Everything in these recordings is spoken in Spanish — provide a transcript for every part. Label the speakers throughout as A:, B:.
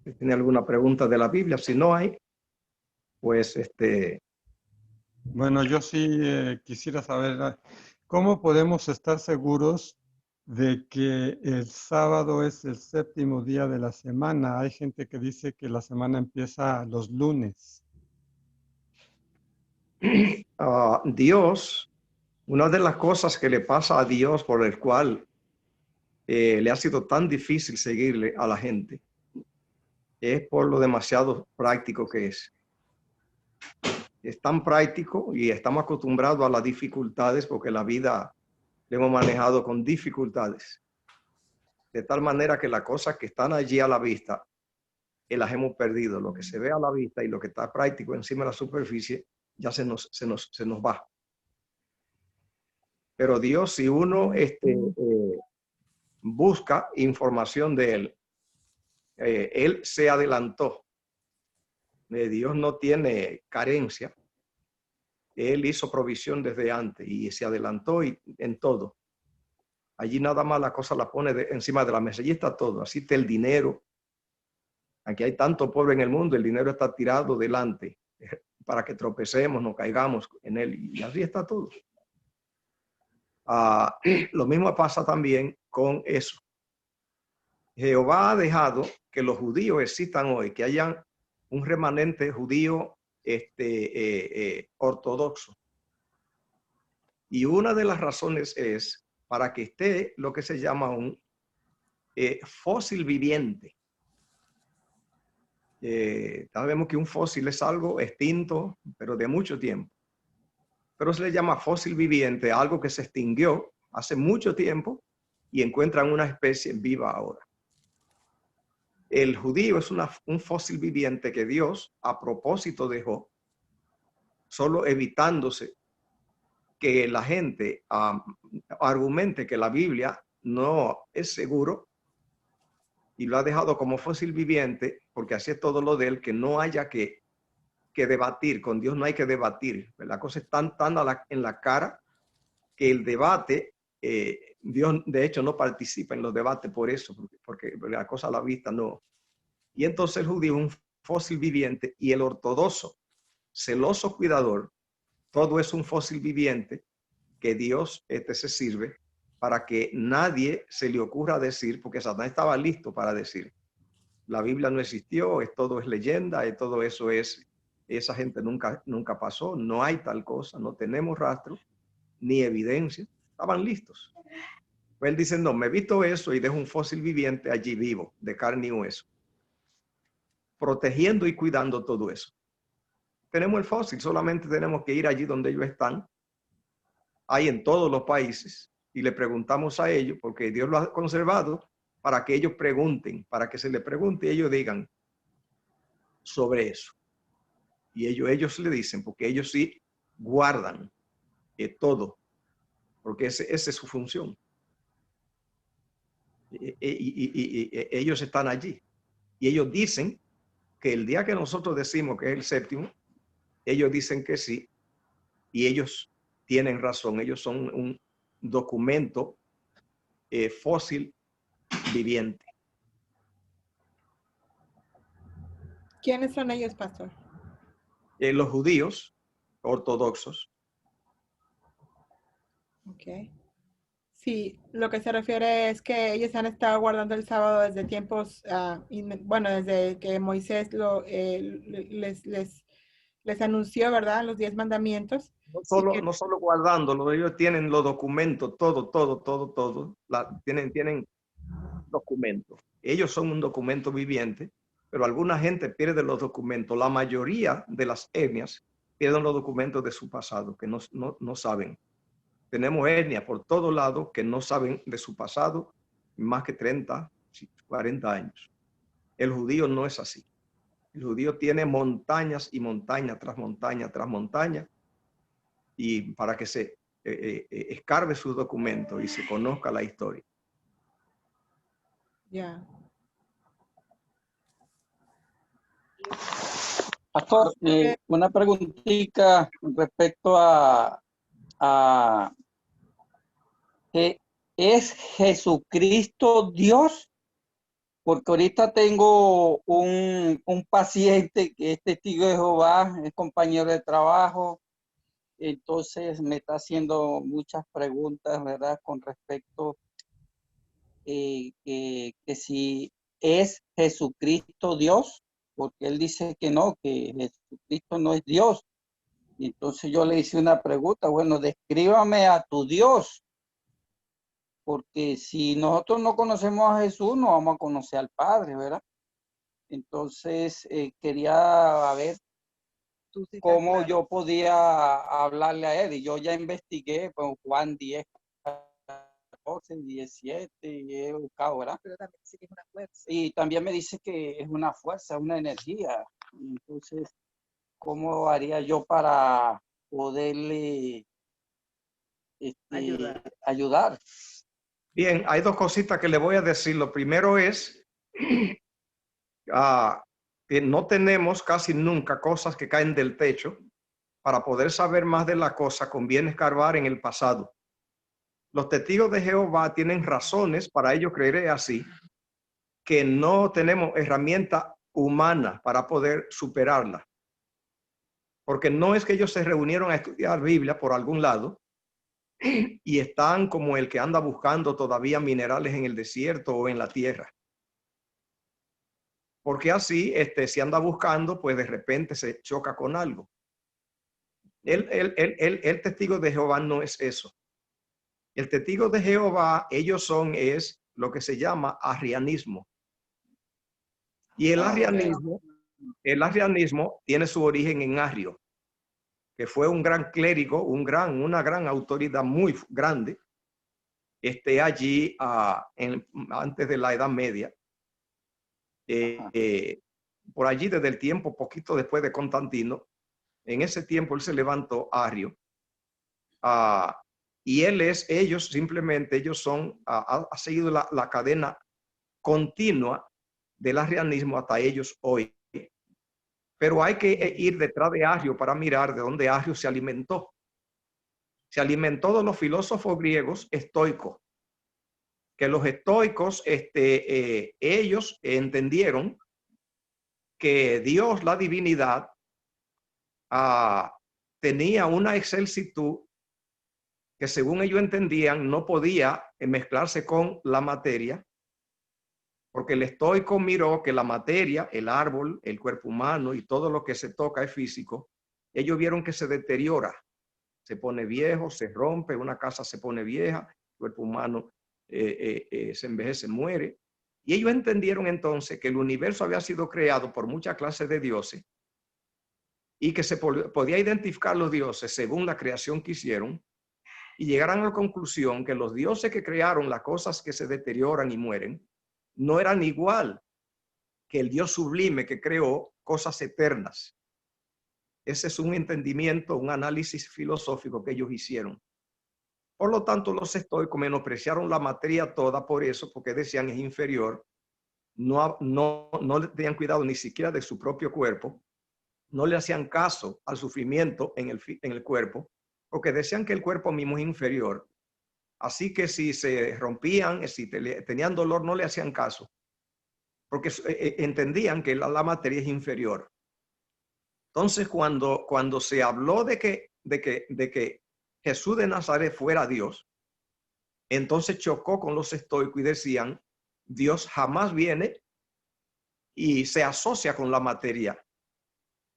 A: Si tiene alguna pregunta de la Biblia, si no hay, pues
B: Bueno, yo sí quisiera saber cómo podemos estar seguros de que el sábado es el séptimo día de la semana. Hay gente que dice que la semana empieza los lunes.
A: Dios, una de las cosas que le pasa a Dios por el cual le ha sido tan difícil seguirle a la gente, es por lo demasiado práctico que es. Es tan práctico y estamos acostumbrados a las dificultades porque la vida la hemos manejado con dificultades. De tal manera que las cosas que están allí a la vista, las hemos perdido. Lo que se ve a la vista y lo que está práctico encima de la superficie, ya se nos va. Pero Dios, si uno busca información de Él se adelantó. Dios no tiene carencia. Él hizo provisión desde antes y se adelantó en todo. Allí nada más la cosa la pone encima de la mesa. Allí está todo. Así está el dinero. Aquí hay tanto pueblo en el mundo, el dinero está tirado delante para que tropecemos, no caigamos en él. Y así está todo. Lo mismo pasa también con eso. Jehová ha dejado que los judíos existan hoy, que hayan un remanente judío ortodoxo. Y una de las razones es para que esté lo que se llama un fósil viviente. Sabemos que un fósil es algo extinto, pero de mucho tiempo. Pero se le llama fósil viviente, algo que se extinguió hace mucho tiempo y encuentran una especie viva ahora. El judío es un fósil viviente que Dios a propósito dejó, solo evitándose que la gente argumente que la Biblia no es seguro y lo ha dejado como fósil viviente porque así es todo lo de él, que no haya que debatir. Con Dios no hay que debatir. La cosa es tan en la cara que el debate, Dios de hecho no participa en los debates por eso, porque la cosa a la vista no. Y entonces el judío es un fósil viviente y el ortodoxo, celoso cuidador, todo es un fósil viviente que Dios se sirve para que nadie se le ocurra decir, porque Satanás estaba listo para decir, la Biblia no existió, todo es leyenda, todo eso esa gente nunca pasó, no hay tal cosa, no tenemos rastro ni evidencia. Estaban listos. Pues él dice, no, me he visto eso y dejo un fósil viviente allí vivo, de carne y hueso, protegiendo y cuidando todo eso. Tenemos el fósil, solamente tenemos que ir allí donde ellos están. Hay en todos los países y le preguntamos a ellos, porque Dios lo ha conservado, para que ellos pregunten, para que se les pregunte y ellos digan sobre eso. Y ellos le dicen, porque ellos sí guardan todo, porque esa es su función. Y ellos están allí. Y ellos dicen que el día que nosotros decimos que es el séptimo, ellos dicen que sí, y ellos tienen razón. Ellos son un documento fósil viviente.
C: ¿Quiénes son ellos, pastor?
A: Los judíos ortodoxos.
C: Ok. Sí, lo que se refiere es que ellos han estado guardando el sábado desde tiempos, bueno, desde que Moisés les anunció, ¿verdad? Los 10 mandamientos.
A: No solo guardándolo, ellos tienen los documentos, todo. Tienen documentos. Ellos son un documento viviente, pero alguna gente pierde los documentos. La mayoría de las etnias pierden los documentos de su pasado, que no saben. Tenemos etnias por todos lados que no saben de su pasado más que 30, 40 años. El judío no es así. El judío tiene montañas y montañas tras montaña tras montaña, y para que se escarbe sus documentos y se conozca la historia.
C: Ya.
D: Pastor, una preguntita respecto a ¿es Jesucristo Dios? Porque ahorita tengo un paciente que es testigo de Jehová, es compañero de trabajo, entonces me está haciendo muchas preguntas, ¿verdad? Con respecto que si es Jesucristo Dios, porque él dice que no, que Jesucristo no es Dios. Y entonces yo le hice una pregunta, bueno, descríbame a tu Dios, porque si nosotros no conocemos a Jesús, no vamos a conocer al Padre, ¿verdad? Entonces quería ver cómo yo podía hablarle a él. Y yo ya investigué, pues, Juan 10, 14, 17, y he buscado, ¿verdad? Pero también dice que es una fuerza. Y también me dice que es una fuerza, una energía. Entonces, ¿cómo haría yo para poderle ayudar?
A: Bien, hay dos cositas que le voy a decir. Lo primero es que no tenemos casi nunca cosas que caen del techo. Para poder saber más de la cosa, conviene escarbar en el pasado. Los testigos de Jehová tienen razones para ello creer así, que no tenemos herramienta humana para poder superarla. Porque no es que ellos se reunieron a estudiar Biblia por algún lado y están como el que anda buscando todavía minerales en el desierto o en la tierra. Porque así, si anda buscando, pues de repente se choca con algo. El testigo de Jehová no es eso. El testigo de Jehová, ellos es lo que se llama arrianismo. Y el arrianismo tiene su origen en Arrio, que fue un gran clérigo, una gran autoridad muy grande, allí antes de la Edad Media. Por allí desde el tiempo, poquito después de Constantino, en ese tiempo él se levantó Arrio. Y ellos ha seguido la cadena continua del arrianismo hasta ellos hoy. Pero hay que ir detrás de Arrio para mirar de dónde Arrio se alimentó. Se alimentó de los filósofos griegos estoicos, que los estoicos, ellos entendieron que Dios, la divinidad, tenía una excelsitud que según ellos entendían no podía mezclarse con la materia, porque el estoico miró que la materia, el árbol, el cuerpo humano y todo lo que se toca es físico. Ellos vieron que se deteriora, se pone viejo, se rompe, una casa se pone vieja, el cuerpo humano se envejece, muere. Y ellos entendieron entonces que el universo había sido creado por muchas clases de dioses y que se podía identificar los dioses según la creación que hicieron, y llegaron a la conclusión que los dioses que crearon las cosas que se deterioran y mueren no eran igual que el Dios sublime que creó cosas eternas. Ese es un entendimiento, un análisis filosófico que ellos hicieron. Por lo tanto, los estoicos menospreciaron la materia toda por eso, porque decían es inferior. No le tenían cuidado ni siquiera de su propio cuerpo. No le hacían caso al sufrimiento en el cuerpo, porque decían que el cuerpo mismo es inferior. Así que si se rompían, si tenían dolor, no le hacían caso, porque entendían que la materia es inferior. Entonces, cuando se habló de que Jesús de Nazaret fuera Dios, entonces chocó con los estoicos y decían, Dios jamás viene y se asocia con la materia,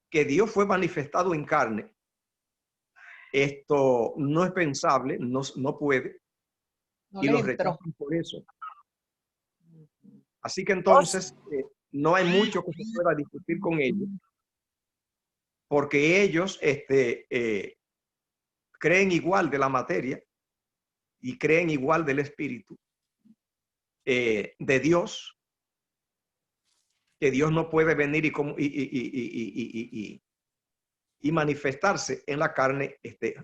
A: que Dios fue manifestado en carne. Esto no es pensable, no puede, y los rechazan por eso. Así que entonces no hay mucho que se pueda discutir con ellos, porque ellos creen igual de la materia y creen igual del espíritu de Dios, que Dios no puede venir y manifestarse en la carne. ¿Qué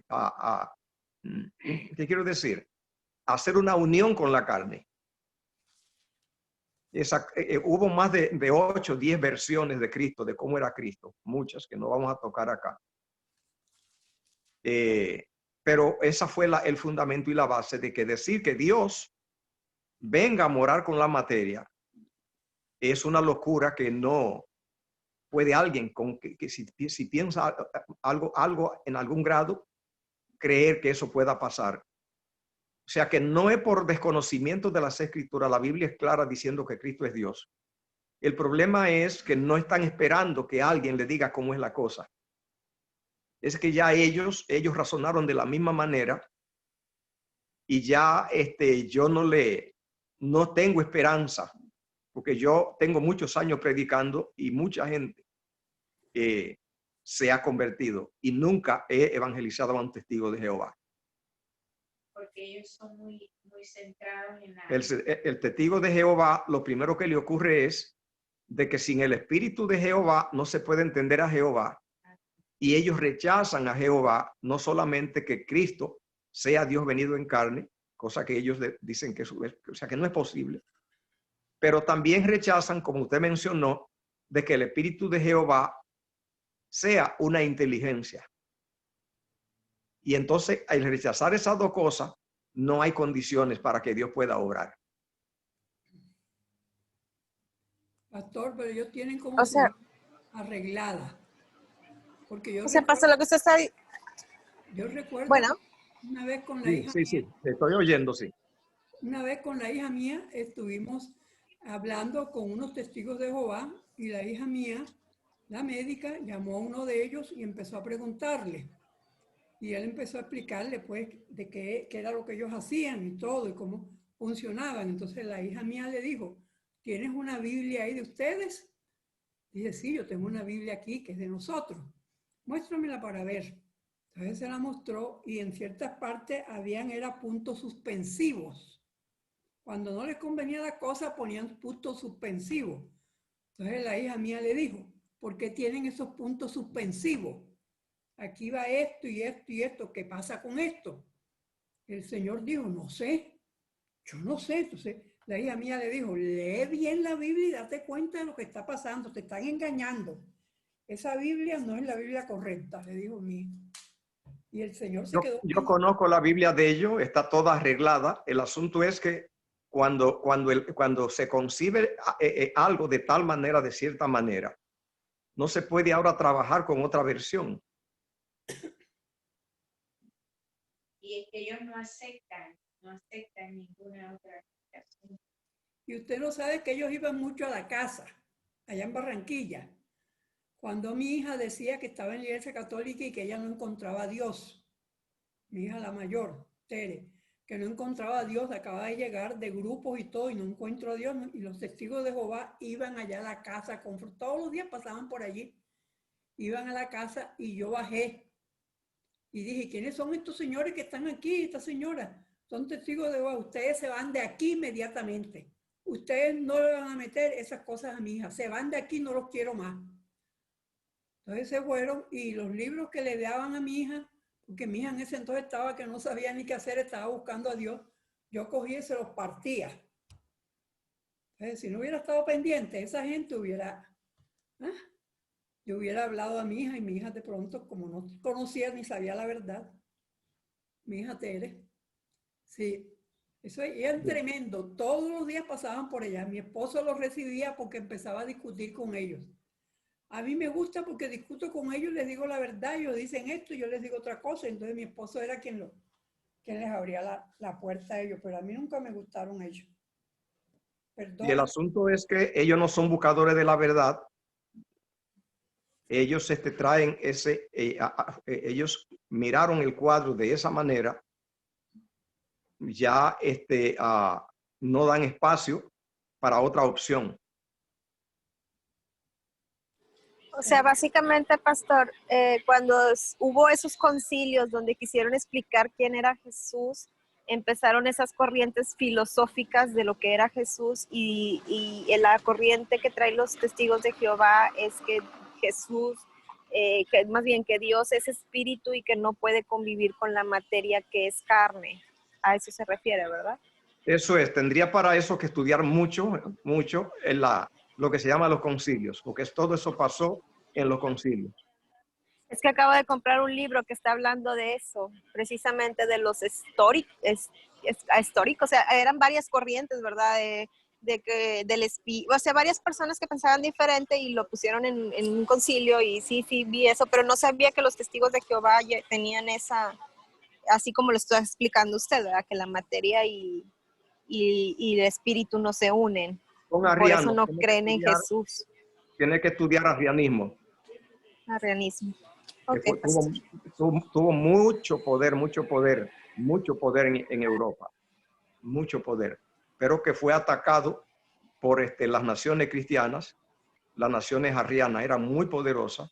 A: quiero decir? Hacer una unión con la carne. Hubo más de 8 o 10 versiones de Cristo, de cómo era Cristo, muchas que no vamos a tocar acá. Pero esa fue el fundamento y la base de que decir que Dios venga a morar con la materia es una locura que no puede alguien que si piensa algo en algún grado, creer que eso pueda pasar. O sea que no es por desconocimiento de las Escrituras. La Biblia es clara diciendo que Cristo es Dios. El problema es que no están esperando que alguien le diga cómo es la cosa. Es que ya ellos razonaron de la misma manera y ya yo no tengo esperanza, porque yo tengo muchos años predicando y mucha gente se ha convertido y nunca he evangelizado a un testigo de Jehová.
E: Porque ellos son muy centrados en la...
A: El testigo de Jehová, lo primero que le ocurre es de que sin el Espíritu de Jehová no se puede entender a Jehová, y ellos rechazan a Jehová, no solamente que Cristo sea Dios venido en carne, cosa que ellos dicen que, o sea, que no es posible, pero también rechazan, como usted mencionó, de que el Espíritu de Jehová sea una inteligencia. Y entonces, al rechazar esas dos cosas, no hay condiciones para que Dios pueda obrar.
F: Pastor, pero ellos tienen como
G: O sea,
F: arreglada. Porque yo
G: o sea, pasa lo que usted está diciendo.
F: yo recuerdo
G: Bueno,
F: una vez con la
A: Sí,
F: hija
A: sí,
F: mía,
A: sí, te estoy oyendo, sí.
F: una vez con la hija mía estuvimos hablando con unos testigos de Jehová y la hija mía, la médica, llamó a uno de ellos y empezó a preguntarle. Y él empezó a explicarle pues de qué era lo que ellos hacían y todo y cómo funcionaban. Entonces la hija mía le dijo, ¿tienes una Biblia ahí de ustedes? Dije, sí, yo tengo una Biblia aquí que es de nosotros. Muéstramela para ver. Entonces se la mostró y en ciertas partes era puntos suspensivos. Cuando no les convenía la cosa ponían puntos suspensivos. Entonces la hija mía le dijo, ¿por qué tienen esos puntos suspensivos? Aquí va esto y esto y esto. ¿Qué pasa con esto? El Señor dijo, no sé. Yo no sé. Entonces la hija mía le dijo, lee bien la Biblia y date cuenta de lo que está pasando. Te están engañando. Esa Biblia no es la Biblia correcta, le dijo mi hija. Y el Señor se quedó.
A: Yo conozco la Biblia de ellos, está toda arreglada. El asunto es que cuando se concibe algo de tal manera, de cierta manera, no se puede ahora trabajar con otra versión.
E: Y es que ellos no aceptan ninguna otra explicación.
F: Y usted no sabe que ellos iban mucho a la casa, allá en Barranquilla, cuando mi hija decía que estaba en la iglesia católica y que ella no encontraba a Dios. Mi hija la mayor, Tere, que no encontraba a Dios, acaba de llegar de grupos y todo, y no encuentro a Dios. Y los testigos de Jehová iban allá a la casa, todos los días pasaban por allí, iban a la casa y yo bajé. Y dije, ¿quiénes son estos señores que están aquí, esta señora? Son testigos de Jehová, ustedes se van de aquí inmediatamente. Ustedes no le van a meter esas cosas a mi hija, se van de aquí, no los quiero más. Entonces se fueron y los libros que le daban a mi hija, porque mi hija en ese entonces estaba que no sabía ni qué hacer, estaba buscando a Dios, yo cogí y se los partía. Entonces, si no hubiera estado pendiente, esa gente yo hubiera hablado a mi hija y mi hija de pronto, como no conocía ni sabía la verdad, mi hija Tere, sí, eso era tremendo. Todos los días pasaban por allá. Mi esposo los recibía porque empezaba a discutir con ellos. A mí me gusta porque discuto con ellos, les digo la verdad, ellos dicen esto y yo les digo otra cosa. Entonces mi esposo era quien les abría la puerta a ellos, pero a mí nunca me gustaron ellos. Perdón.
A: Y el asunto es que ellos no son buscadores de la verdad. Ellos traen ellos miraron el cuadro de esa manera, ya no dan espacio para otra opción.
G: o sea, básicamente, pastor, cuando hubo esos concilios donde quisieron explicar quién era Jesús, empezaron esas corrientes filosóficas de lo que era Jesús y la corriente que traen los testigos de Jehová es que Jesús, que más bien que Dios es espíritu y que no puede convivir con la materia que es carne. A eso se refiere, ¿verdad?
A: Eso es, tendría para eso que estudiar mucho en lo que se llama los concilios, porque todo eso pasó en los concilios.
G: Es que acabo de comprar un libro que está hablando de eso, precisamente de los históricos, o sea, eran varias corrientes, ¿verdad? o sea, varias personas que pensaban diferente y lo pusieron en un concilio y sí vi eso, pero no sabía que los testigos de Jehová ya tenían esa, así como lo está explicando usted, ¿verdad? Que la materia y el espíritu no se unen.
A: Son
G: Por eso
A: arrianos.
G: no creen en Jesús.
A: Tiene que estudiar arrianismo.
G: Arrianismo.
A: Que
G: Ok, pastor.
A: tuvo mucho poder en Europa, mucho poder, pero que fue atacado por las naciones cristianas. Las naciones arrianas eran muy poderosas,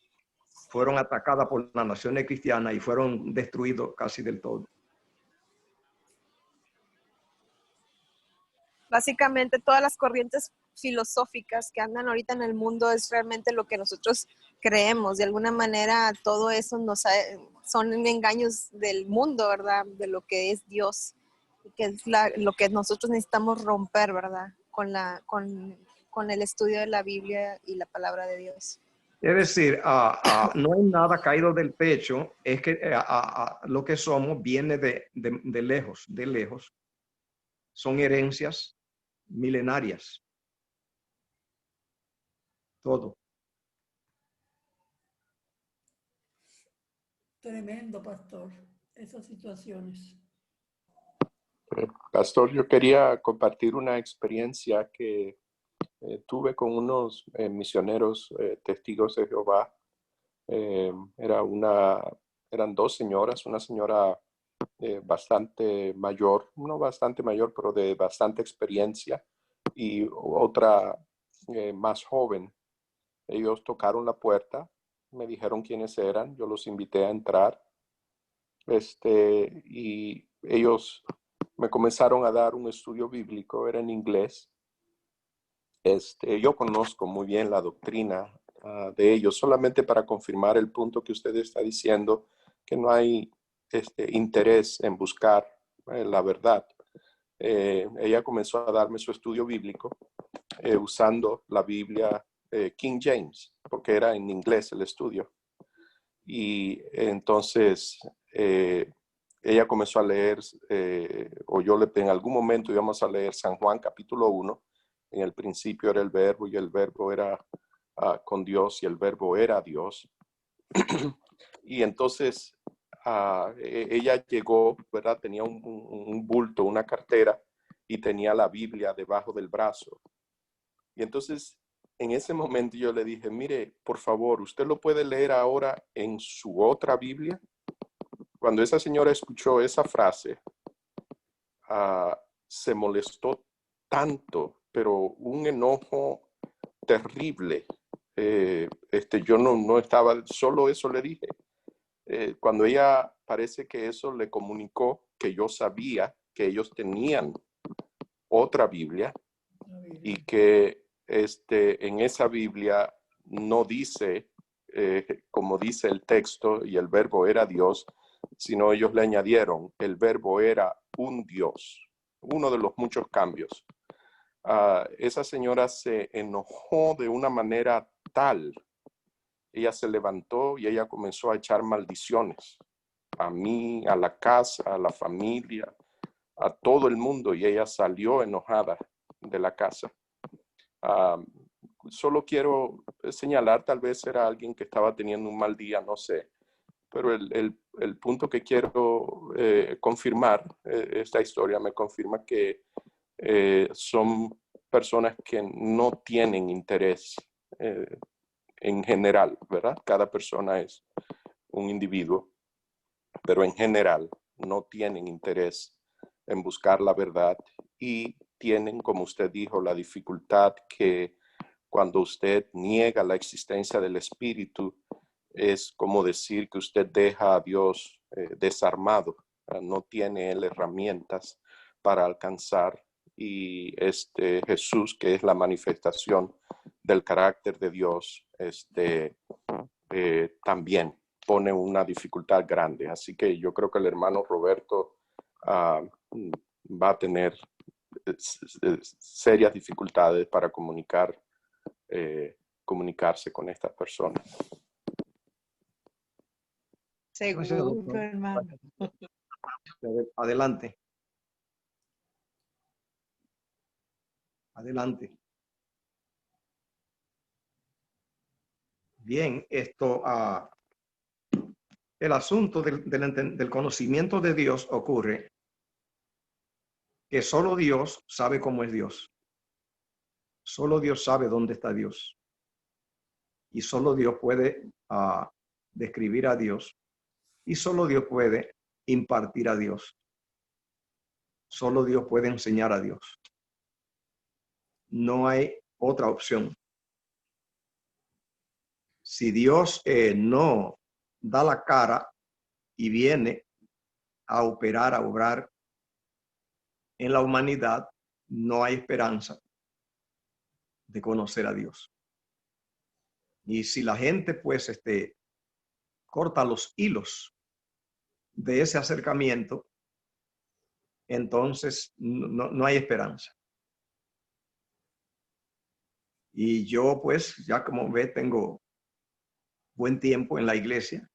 A: fueron atacadas por las naciones cristianas y fueron destruidos casi del todo.
G: Básicamente todas las corrientes filosóficas que andan ahorita en el mundo es realmente lo que nosotros creemos. De alguna manera todo eso son engaños del mundo, ¿verdad? De lo que es Dios, que es lo que nosotros necesitamos romper, ¿verdad? Con el estudio de la Biblia y la palabra de Dios.
A: Es decir, no hay nada caído del pecho, es que lo que somos viene de lejos. Son herencias milenarias. Todo.
F: Tremendo, pastor, esas situaciones.
H: Pastor, yo quería compartir una experiencia que tuve con unos misioneros testigos de Jehová. Eran dos señoras, una señora bastante mayor, no bastante mayor, pero de bastante experiencia, y otra más joven. Ellos tocaron la puerta, me dijeron quiénes eran, yo los invité a entrar, y ellos me comenzaron a dar un estudio bíblico, era en inglés. Yo conozco muy bien la doctrina de ellos, solamente para confirmar el punto que usted está diciendo, que no hay interés en buscar la verdad. Ella comenzó a darme su estudio bíblico usando la Biblia King James, porque era en inglés el estudio. Y entonces ella comenzó a leer, en algún momento íbamos a leer San Juan capítulo 1. En el principio era el verbo y el verbo era con Dios y el verbo era Dios. Y entonces ella llegó, ¿verdad? Tenía un bulto, una cartera, y tenía la Biblia debajo del brazo. Y entonces en ese momento yo le dije, mire, por favor, ¿usted lo puede leer ahora en su otra Biblia? Cuando esa señora escuchó esa frase, se molestó tanto, pero un enojo terrible. Yo no estaba, solo eso le dije. Cuando ella parece que eso le comunicó que yo sabía que ellos tenían otra Biblia y que en esa Biblia no dice, como dice el texto, y el verbo era Dios, sino ellos le añadieron, el verbo era un Dios, uno de los muchos cambios. Esa señora se enojó de una manera tal, ella se levantó y ella comenzó a echar maldiciones a mí, a la casa, a la familia, a todo el mundo, y ella salió enojada de la casa. Solo quiero señalar, tal vez era alguien que estaba teniendo un mal día, no sé, pero el punto que quiero confirmar, esta historia me confirma que son personas que no tienen interés en general, ¿verdad? Cada persona es un individuo, pero en general no tienen interés en buscar la verdad y tienen, como usted dijo, la dificultad que cuando usted niega la existencia del Espíritu, es como decir que usted deja a Dios desarmado, no tiene él herramientas para alcanzar, y Jesús, que es la manifestación del carácter de Dios, también pone una dificultad grande. Así que yo creo que el hermano Roberto va a tener serias dificultades para comunicarse con estas personas.
I: Seguro, hermano.
A: Adelante. Adelante. Bien, el asunto del conocimiento de Dios ocurre que solo Dios sabe cómo es Dios. Solo Dios sabe dónde está Dios. Y solo Dios puede describir a Dios. Y solo Dios puede impartir a Dios. Solo Dios puede enseñar a Dios. No hay otra opción. Si Dios no da la cara y viene a operar, a obrar en la humanidad, no hay esperanza de conocer a Dios. Y si la gente pues corta los hilos de ese acercamiento, entonces no hay esperanza. Y yo pues ya como ve tengo buen tiempo en la iglesia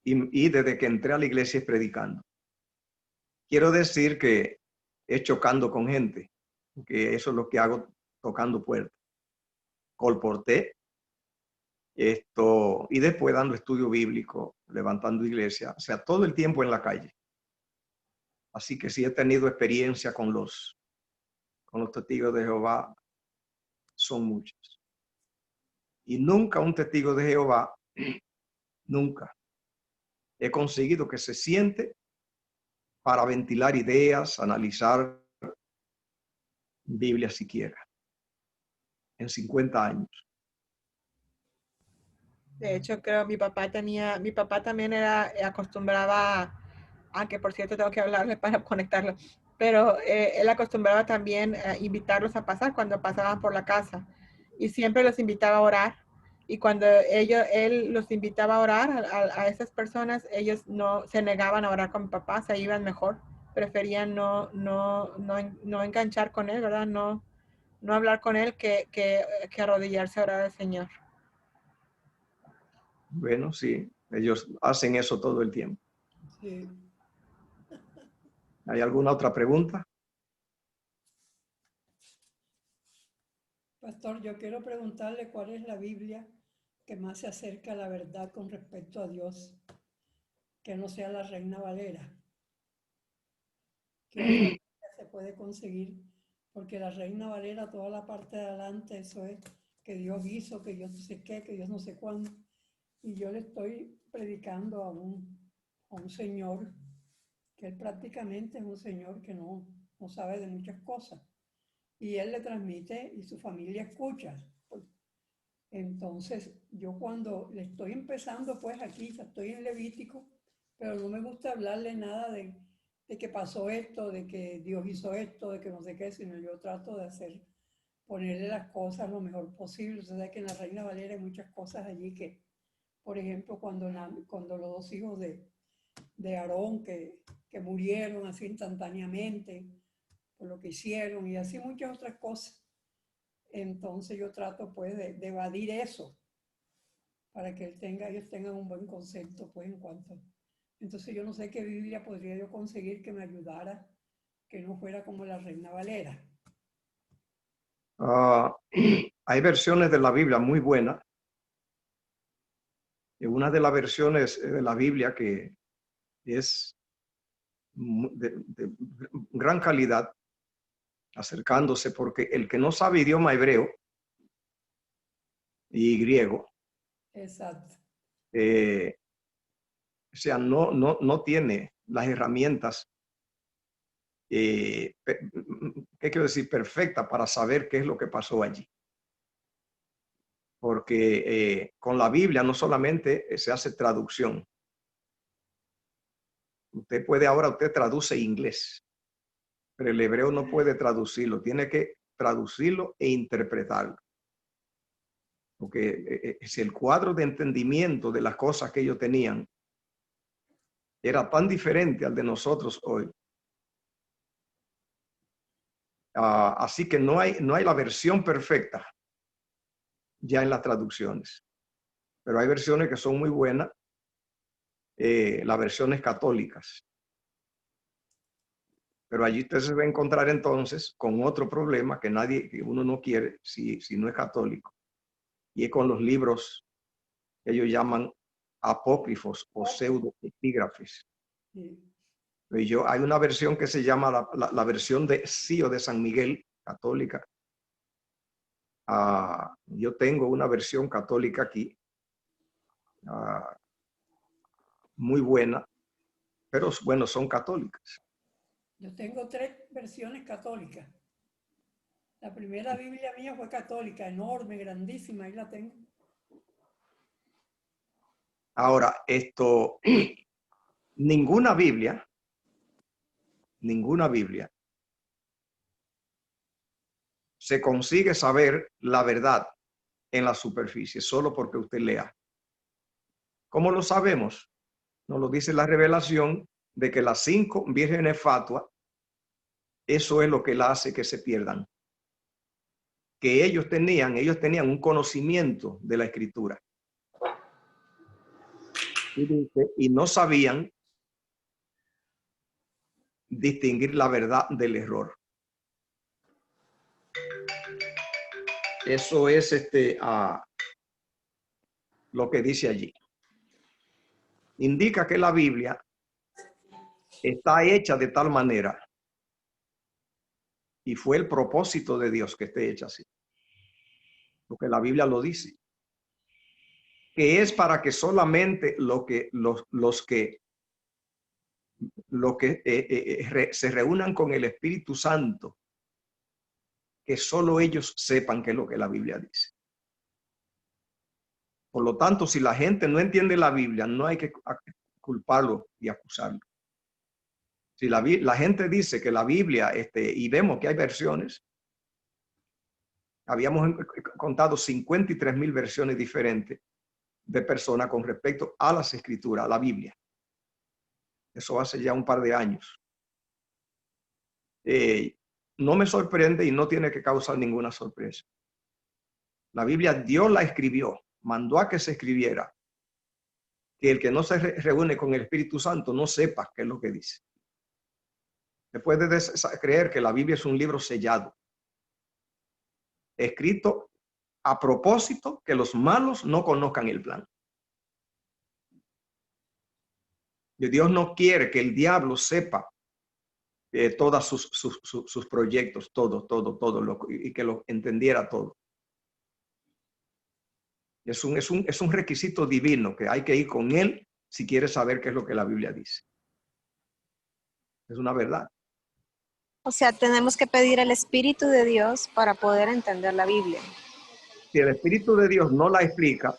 A: y desde que entré a la iglesia es predicando. Quiero decir que es chocando con gente, que eso es lo que hago tocando puertas. Colporté y después dando estudio bíblico, levantando iglesia, o sea, todo el tiempo en la calle. Así que sí he tenido experiencia con los testigos de Jehová, son muchos. Y nunca un testigo de Jehová, nunca he conseguido que se siente para ventilar ideas, analizar Biblia siquiera, en 50 años.
C: De hecho, creo mi papá también acostumbraba, que por cierto tengo que hablarle para conectarlo, pero él acostumbraba también a invitarlos a pasar cuando pasaban por la casa y siempre los invitaba a orar. Y cuando él los invitaba a orar a esas personas, ellos no se negaban a orar con mi papá, se iban mejor, preferían no enganchar con él, ¿verdad? No hablar con él que arrodillarse a orar al Señor.
A: Bueno, sí, ellos hacen eso todo el tiempo.
F: Sí.
A: ¿Hay alguna otra pregunta?
F: Pastor, yo quiero preguntarle cuál es la Biblia que más se acerca a la verdad con respecto a Dios, que no sea la Reina Valera. ¿Qué otra Biblia se puede conseguir? Porque la Reina Valera, toda la parte de adelante, eso es que Dios hizo, que Dios no sé qué, que Dios no sé cuándo. Y yo le estoy predicando a un señor, que él prácticamente es un señor que no sabe de muchas cosas. Y él le transmite y su familia escucha. Entonces, yo cuando le estoy empezando, pues aquí ya estoy en Levítico, pero no me gusta hablarle nada de que pasó esto, de que Dios hizo esto, de que no sé qué, sino yo trato de ponerle las cosas lo mejor posible. O sea, que en la Reina Valera hay muchas cosas allí que, por ejemplo, cuando los dos hijos de Aarón que murieron así instantáneamente por lo que hicieron y así muchas otras cosas. Entonces yo trato pues de evadir eso para que ellos tengan un buen concepto pues en cuanto. Entonces yo no sé qué Biblia podría yo conseguir que me ayudara, que no fuera como la Reina Valera.
A: Hay versiones de la Biblia muy buenas. Una de las versiones de la Biblia que es de gran calidad, acercándose, porque el que no sabe idioma hebreo y griego,
F: Exacto.
A: o sea, no tiene las herramientas, ¿qué quiero decir? Perfecta para saber qué es lo que pasó allí. Porque con la Biblia no solamente se hace traducción. Usted traduce inglés, pero el hebreo no puede traducirlo, tiene que traducirlo e interpretarlo. Porque si el cuadro de entendimiento de las cosas que ellos tenían era tan diferente al de nosotros hoy. Así que no hay la versión perfecta ya en las traducciones. Pero hay versiones que son muy buenas, las versiones católicas. Pero allí usted se va a encontrar entonces con otro problema que uno no quiere si no es católico. Y es con los libros que ellos llaman apócrifos o pseudoepígrafes. Hay una versión que se llama la versión de Sío de San Miguel, católica. Yo tengo una versión católica aquí, muy buena, pero bueno, son católicas.
F: Yo tengo 3 versiones católicas. La primera Biblia mía fue católica, enorme, grandísima, ahí la tengo.
A: Ahora, ninguna Biblia se consigue saber la verdad en la superficie solo porque usted lea. ¿Cómo lo sabemos? Nos lo dice la revelación de que las 5 vírgenes fatuas, eso es lo que la hace que se pierdan. Que ellos tenían un conocimiento de la escritura. Y no sabían distinguir la verdad del error. Eso es lo que dice allí. Indica que la Biblia está hecha de tal manera, y fue el propósito de Dios que esté hecha así, porque la Biblia lo dice, que es para que solamente los que se reúnan con el Espíritu Santo, que solo ellos sepan qué es lo que la Biblia dice. Por lo tanto, si la gente no entiende la Biblia, no hay que culparlo y acusarlo. Si la gente dice que la Biblia, y vemos que hay versiones, habíamos contado 53,000 versiones diferentes de personas con respecto a las escrituras, a la Biblia. Eso hace ya un par de años. No me sorprende y no tiene que causar ninguna sorpresa. La Biblia Dios la escribió, mandó a que se escribiera. Que el que no se reúne con el Espíritu Santo no sepa qué es lo que dice. Se puede creer que la Biblia es un libro sellado, escrito a propósito que los malos no conozcan el plan. Y Dios no quiere que el diablo sepa todos sus proyectos, todo, y que lo entendiera todo. Es un requisito divino que hay que ir con él si quiere saber qué es lo que la Biblia dice. Es una verdad.
G: O sea, tenemos que pedir el Espíritu de Dios para poder entender la Biblia.
A: Si el Espíritu de Dios no la explica,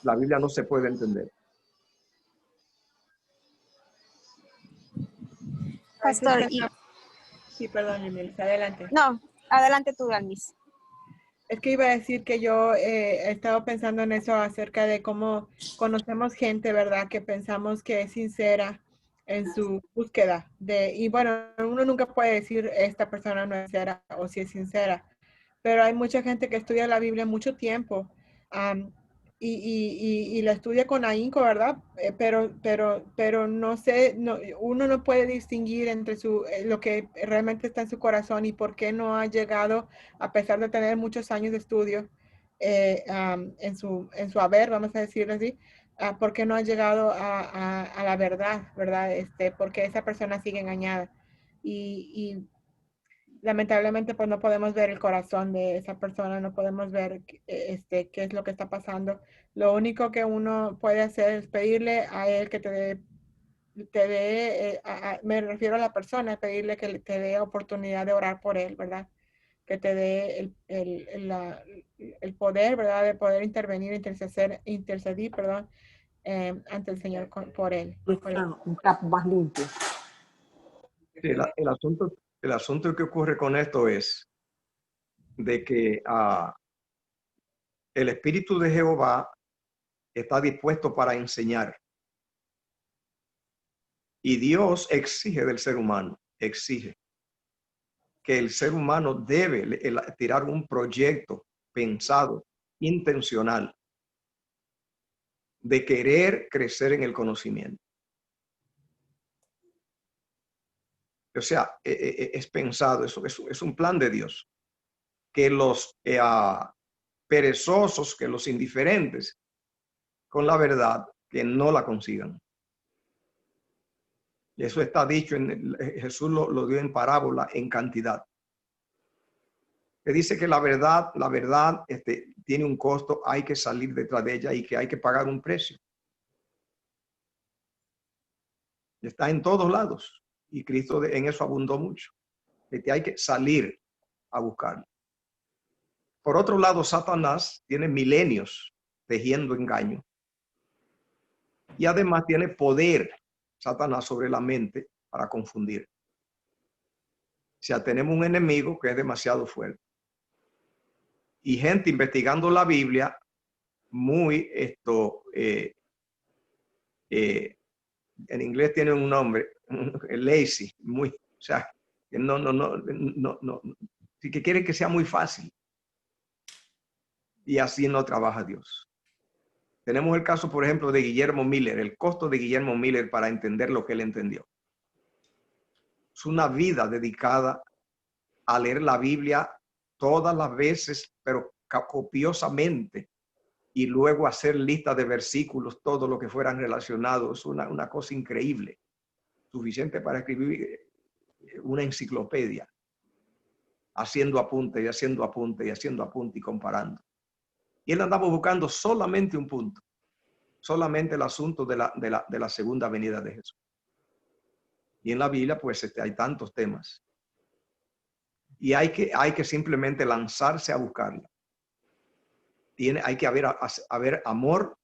A: la Biblia no se puede entender.
G: Pastor,
C: Sí, perdón, Emilce, adelante.
G: No, adelante tú, Almis.
C: Es que iba a decir que yo he estado pensando en eso acerca de cómo conocemos gente, ¿verdad? Que pensamos que es sincera en su búsqueda y bueno, uno nunca puede decir esta persona no es sincera o si es sincera, pero hay mucha gente que estudia la Biblia mucho tiempo y la estudia con ahínco, ¿verdad? Pero no sé, uno no puede distinguir entre lo que realmente está en su corazón y por qué no ha llegado, a pesar de tener muchos años de estudio en su haber, vamos a decirlo así, por qué no ha llegado a la verdad, ¿verdad? Porque esa persona sigue engañada. Y lamentablemente pues no podemos ver el corazón de esa persona, no podemos ver qué es lo que está pasando. Lo único que uno puede hacer es pedirle a él que te dé me refiero a la persona, pedirle que te dé oportunidad de orar por él, ¿verdad? Que te dé el poder, ¿verdad? De poder intervenir, intercedir, perdón, ante el Señor por él.
I: Un capo más limpio.
A: Sí, el asunto que ocurre con esto es de que el Espíritu de Jehová está dispuesto para enseñar. Y Dios exige del ser humano, exige que el ser humano debe tirar un proyecto pensado, intencional, de querer crecer en el conocimiento. O sea, es pensado, eso es un plan de Dios. Que los perezosos, que los indiferentes con la verdad, que no la consigan. Y eso está dicho, Jesús lo dio en parábola, en cantidad. Que dice que la verdad tiene un costo, hay que salir detrás de ella y que hay que pagar un precio. Está en todos lados. Y Cristo en eso abundó mucho. Que hay que salir a buscarlo. Por otro lado, Satanás tiene milenios tejiendo engaño. Y además tiene poder, Satanás, sobre la mente para confundir. O sea, tenemos un enemigo que es demasiado fuerte. Y gente investigando la Biblia, muy en inglés tiene un nombre, lazy, muy, o sea, que no, que quieren que sea muy fácil. Y así no trabaja Dios. Tenemos el caso, por ejemplo, de Guillermo Miller, el costo de Guillermo Miller para entender lo que él entendió. Es una vida dedicada a leer la Biblia todas las veces, pero copiosamente, y luego hacer lista de versículos, todo lo que fueran relacionados. Es una cosa increíble, suficiente para escribir una enciclopedia, haciendo apunte y haciendo apunte y haciendo apunte y comparando. Y él andaba buscando solamente un punto, solamente el asunto de la segunda venida de Jesús. Y en la Biblia, pues, hay tantos temas. Y hay que simplemente lanzarse a buscarla. Hay que haber amor.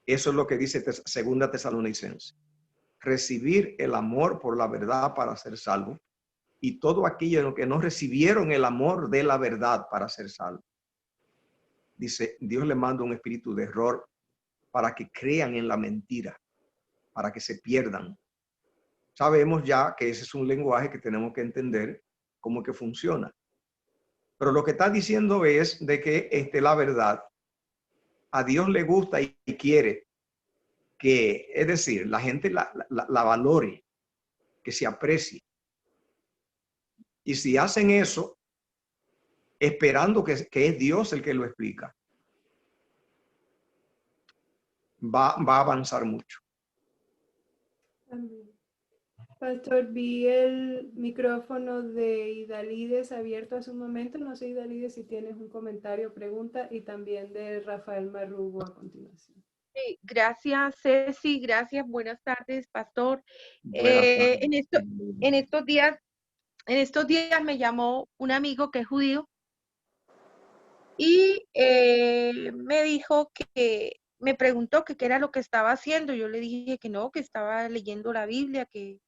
A: Eso es lo que dice Segunda Tesalonicenses. Recibir el amor por la verdad para ser salvo. Y todo aquello que no recibieron el amor de la verdad para ser salvo. Dice, Dios le manda un espíritu de error para que crean en la mentira, para que se pierdan. Sabemos ya que ese es un lenguaje que tenemos que entender cómo que funciona. Pero lo que está diciendo es de que la verdad a Dios le gusta y quiere que, es decir, la gente la valore, que se aprecie. Y si hacen eso, esperando que es Dios el que lo explica, va a avanzar mucho.
J: Amén. Pastor, vi el micrófono de Idalides abierto hace un momento. No sé, Idalides, si tienes un comentario o pregunta, y también de Rafael Marrugo a continuación.
K: Sí, gracias, Ceci. Gracias. Buenas tardes, Pastor. En estos días me llamó un amigo que es judío y me dijo me preguntó que qué era lo que estaba haciendo. Yo le dije que no, que estaba leyendo la Biblia, que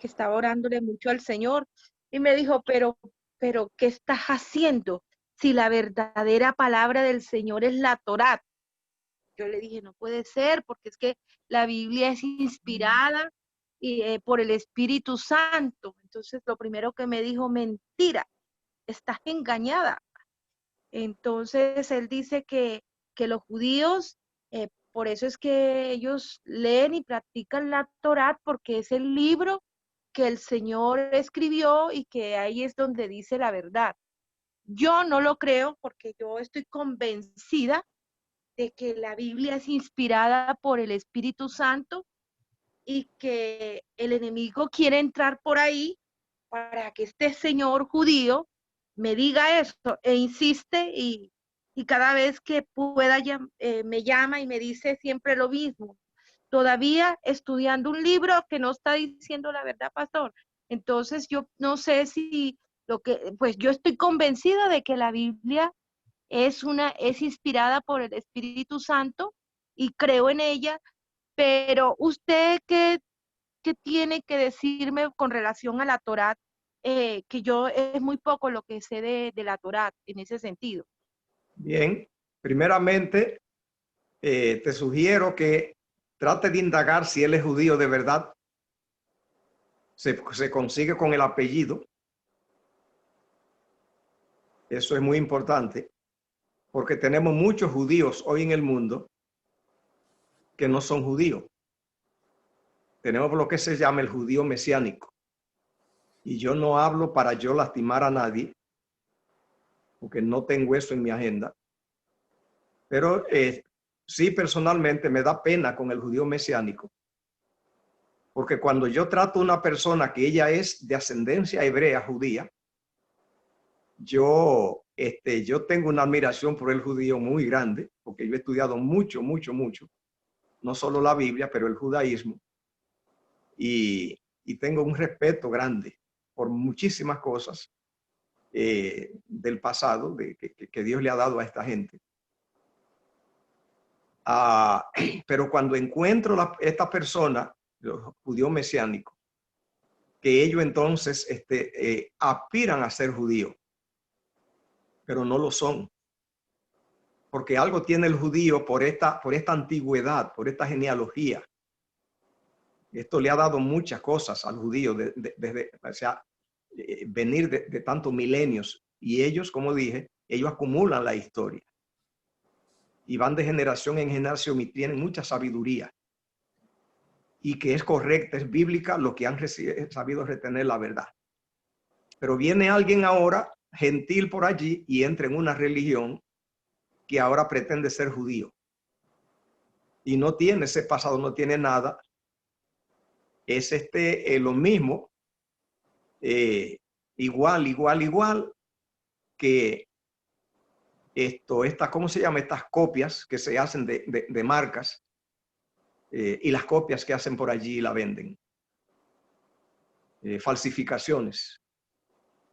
K: estaba orándole mucho al Señor. Y me dijo, pero, ¿qué estás haciendo si la verdadera palabra del Señor es la Torá? Yo le dije, no puede ser, porque es que la Biblia es inspirada por el Espíritu Santo. Entonces, lo primero que me dijo, mentira, estás engañada. Entonces, él dice que los judíos, por eso es que ellos leen y practican la Torá, porque es el libro que el Señor escribió y que ahí es donde dice la verdad. Yo no lo creo, porque yo estoy convencida de que la Biblia es inspirada por el Espíritu Santo y que el enemigo quiere entrar por ahí para que este señor judío me diga eso e insiste y cada vez que pueda me llama y me dice siempre lo mismo. Todavía estudiando un libro que no está diciendo la verdad, pastor. Entonces yo no sé si pues yo estoy convencida de que la Biblia es inspirada por el Espíritu Santo y creo en ella, pero usted qué tiene que decirme con relación a la Torá, que yo es muy poco lo que sé de la Torá en ese sentido.
A: Bien, primeramente te sugiero que trate de indagar si él es judío de verdad. Se consigue con el apellido. Eso es muy importante, porque tenemos muchos judíos hoy en el mundo que no son judíos. Tenemos lo que se llama el judío mesiánico. Y yo no hablo para yo lastimar a nadie, porque no tengo eso en mi agenda. Pero sí, personalmente me da pena con el judío mesiánico. Porque cuando yo trato a una persona que ella es de ascendencia hebrea, judía, yo tengo una admiración por el judío muy grande, porque yo he estudiado mucho, no solo la Biblia, pero el judaísmo. Y tengo un respeto grande por muchísimas cosas del pasado que Dios le ha dado a esta gente. Pero cuando encuentro esta persona, los judíos mesiánicos, que ellos entonces aspiran a ser judíos, pero no lo son. Porque algo tiene el judío por esta antigüedad, por esta genealogía. Esto le ha dado muchas cosas al judío desde venir de tantos milenios. Y ellos, como dije, ellos acumulan la historia. Y van de generación en generación y tienen mucha sabiduría. Y que es correcta, es bíblica, lo que han sabido retener la verdad. Pero viene alguien ahora, gentil por allí, y entra en una religión que ahora pretende ser judío. Y no tiene ese pasado, no tiene nada. Es lo mismo, igual que ¿cómo se llama? Estas copias que se hacen de marcas y las copias que hacen por allí y la venden. Falsificaciones.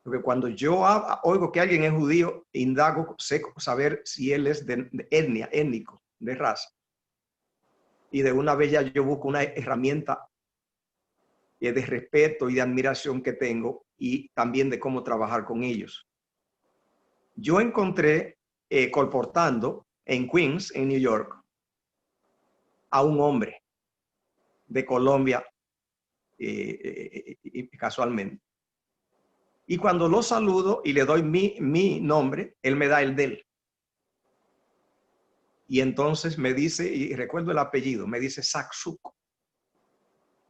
A: Porque cuando yo oigo que alguien es judío, indago, sé saber si él es de etnia, étnico, de raza. Y de una vez ya yo busco una herramienta de respeto y de admiración que tengo y también de cómo trabajar con ellos. Yo encontré colportando en Queens, en New York, a un hombre de Colombia casualmente. Y cuando lo saludo y le doy mi nombre, él me da el de él. Y entonces me dice, y recuerdo el apellido, me dice Saxuco.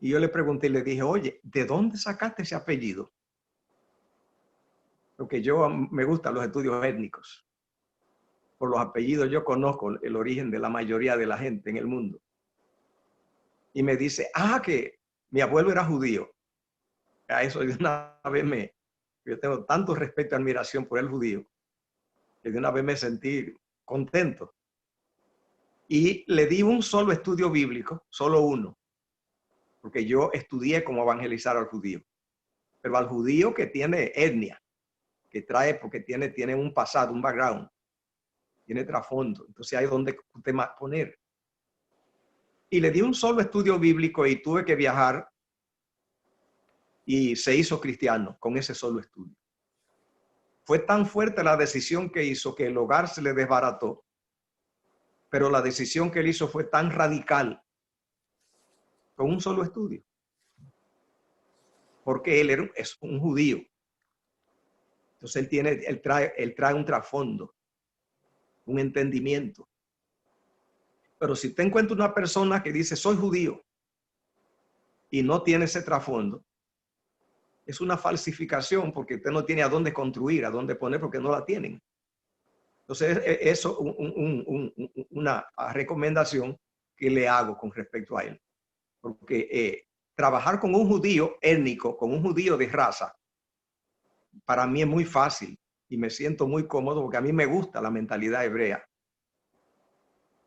A: Y yo le pregunté y le dije, oye, ¿de dónde sacaste ese apellido? Porque yo me gustan los estudios étnicos. Por los apellidos yo conozco el origen de la mayoría de la gente en el mundo. Y me dice, que mi abuelo era judío. A eso de una vez yo tengo tanto respeto y admiración por el judío, que de una vez me sentí contento. Y le di un solo estudio bíblico, solo uno, porque yo estudié cómo evangelizar al judío. Pero al judío que tiene etnia, que trae, porque tiene un pasado, un background, tiene trasfondo. Entonces hay donde usted poner. Y le di un solo estudio bíblico y tuve que viajar y se hizo cristiano con ese solo estudio. Fue tan fuerte la decisión que hizo que el hogar se le desbarató, pero la decisión que él hizo fue tan radical con un solo estudio. Porque él es un judío. Entonces él trae un trasfondo, un entendimiento. Pero si usted encuentra una persona que dice soy judío y no tiene ese trasfondo, es una falsificación porque usted no tiene a dónde construir, a dónde poner, porque no la tienen. Entonces, eso es una recomendación que le hago con respecto a él. Porque trabajar con un judío étnico, con un judío de raza, para mí es muy fácil y me siento muy cómodo porque a mí me gusta la mentalidad hebrea.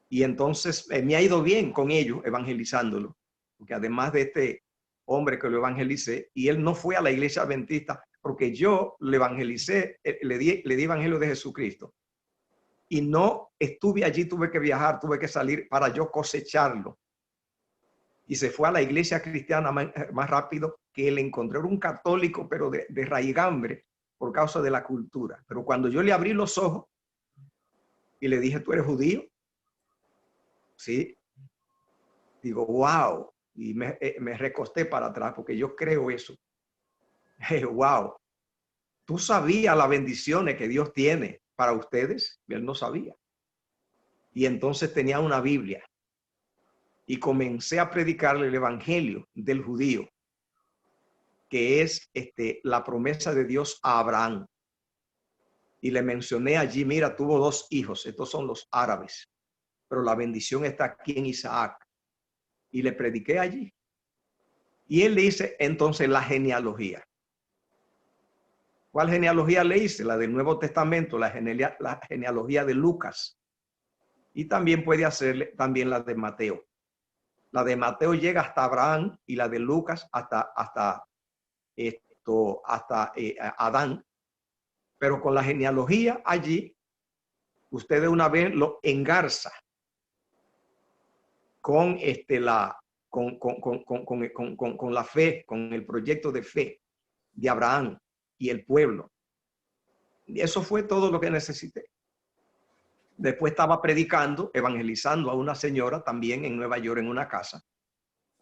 A: Y entonces me ha ido bien con ellos evangelizándolo. Porque además de este hombre que lo evangelicé, y él no fue a la iglesia adventista porque yo le evangelicé, le di evangelio de Jesucristo. Y no estuve allí, tuve que viajar, tuve que salir para yo cosecharlo. Y se fue a la iglesia cristiana más rápido que él encontró. Era un católico, pero de raigambre por causa de la cultura. Pero cuando yo le abrí los ojos y le dije, ¿tú eres judío? Sí. Digo, wow. Y me recosté para atrás porque yo creo eso. Wow. ¿Tú sabías las bendiciones que Dios tiene para ustedes? Él no sabía. Y entonces tenía una Biblia. Y comencé a predicarle el evangelio del judío. que es la promesa de Dios a Abraham. Y le mencioné allí, mira, tuvo 2 hijos, estos son los árabes, pero la bendición está aquí en Isaac. Y le prediqué allí. Y él le dice entonces la genealogía. ¿Cuál genealogía le hice? La del Nuevo Testamento, la genealogía de Lucas. Y también puede hacerle también la de Mateo. La de Mateo llega hasta Abraham y la de Lucas hasta Adán. Pero con la genealogía allí, usted de una vez lo engarza con con la fe, con el proyecto de fe de Abraham y el pueblo. Y eso fue todo lo que necesité. Después estaba predicando, evangelizando a una señora también en Nueva York en una casa.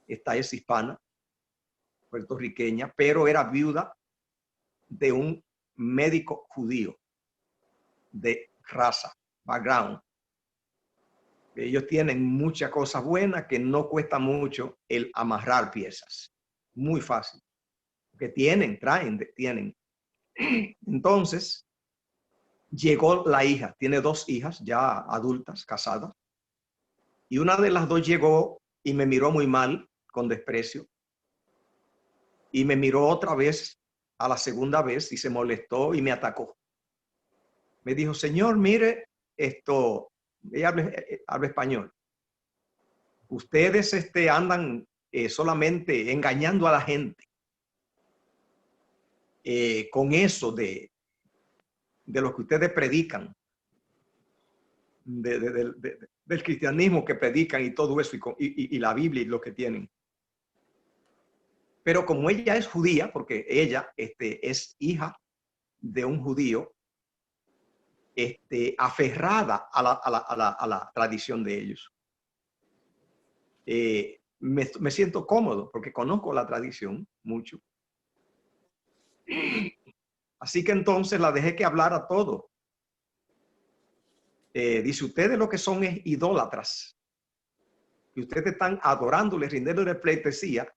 A: Esta es hispana, puertorriqueña, pero era viuda de un médico judío de raza, background. Ellos tienen muchas cosas buenas que no cuesta mucho el amarrar piezas. Muy fácil. Que tienen. Entonces, llegó la hija. Tiene 2 hijas ya adultas, casadas. Y una de las 2 llegó y me miró muy mal, con desprecio. Y me miró otra vez, a la segunda vez, y se molestó y me atacó. Me dijo, señor, mire, ella habla español. Ustedes andan solamente engañando a la gente con eso de lo que ustedes predican, del cristianismo que predican y todo eso, y la Biblia y lo que tienen. Pero como ella es judía, porque ella es hija de un judío, aferrada a la tradición de ellos. Me siento cómodo porque conozco la tradición mucho. Así que entonces la dejé que hablara todo. Dice, ustedes lo que son es idólatras. Y ustedes están adorándole, rindiéndole pleitesía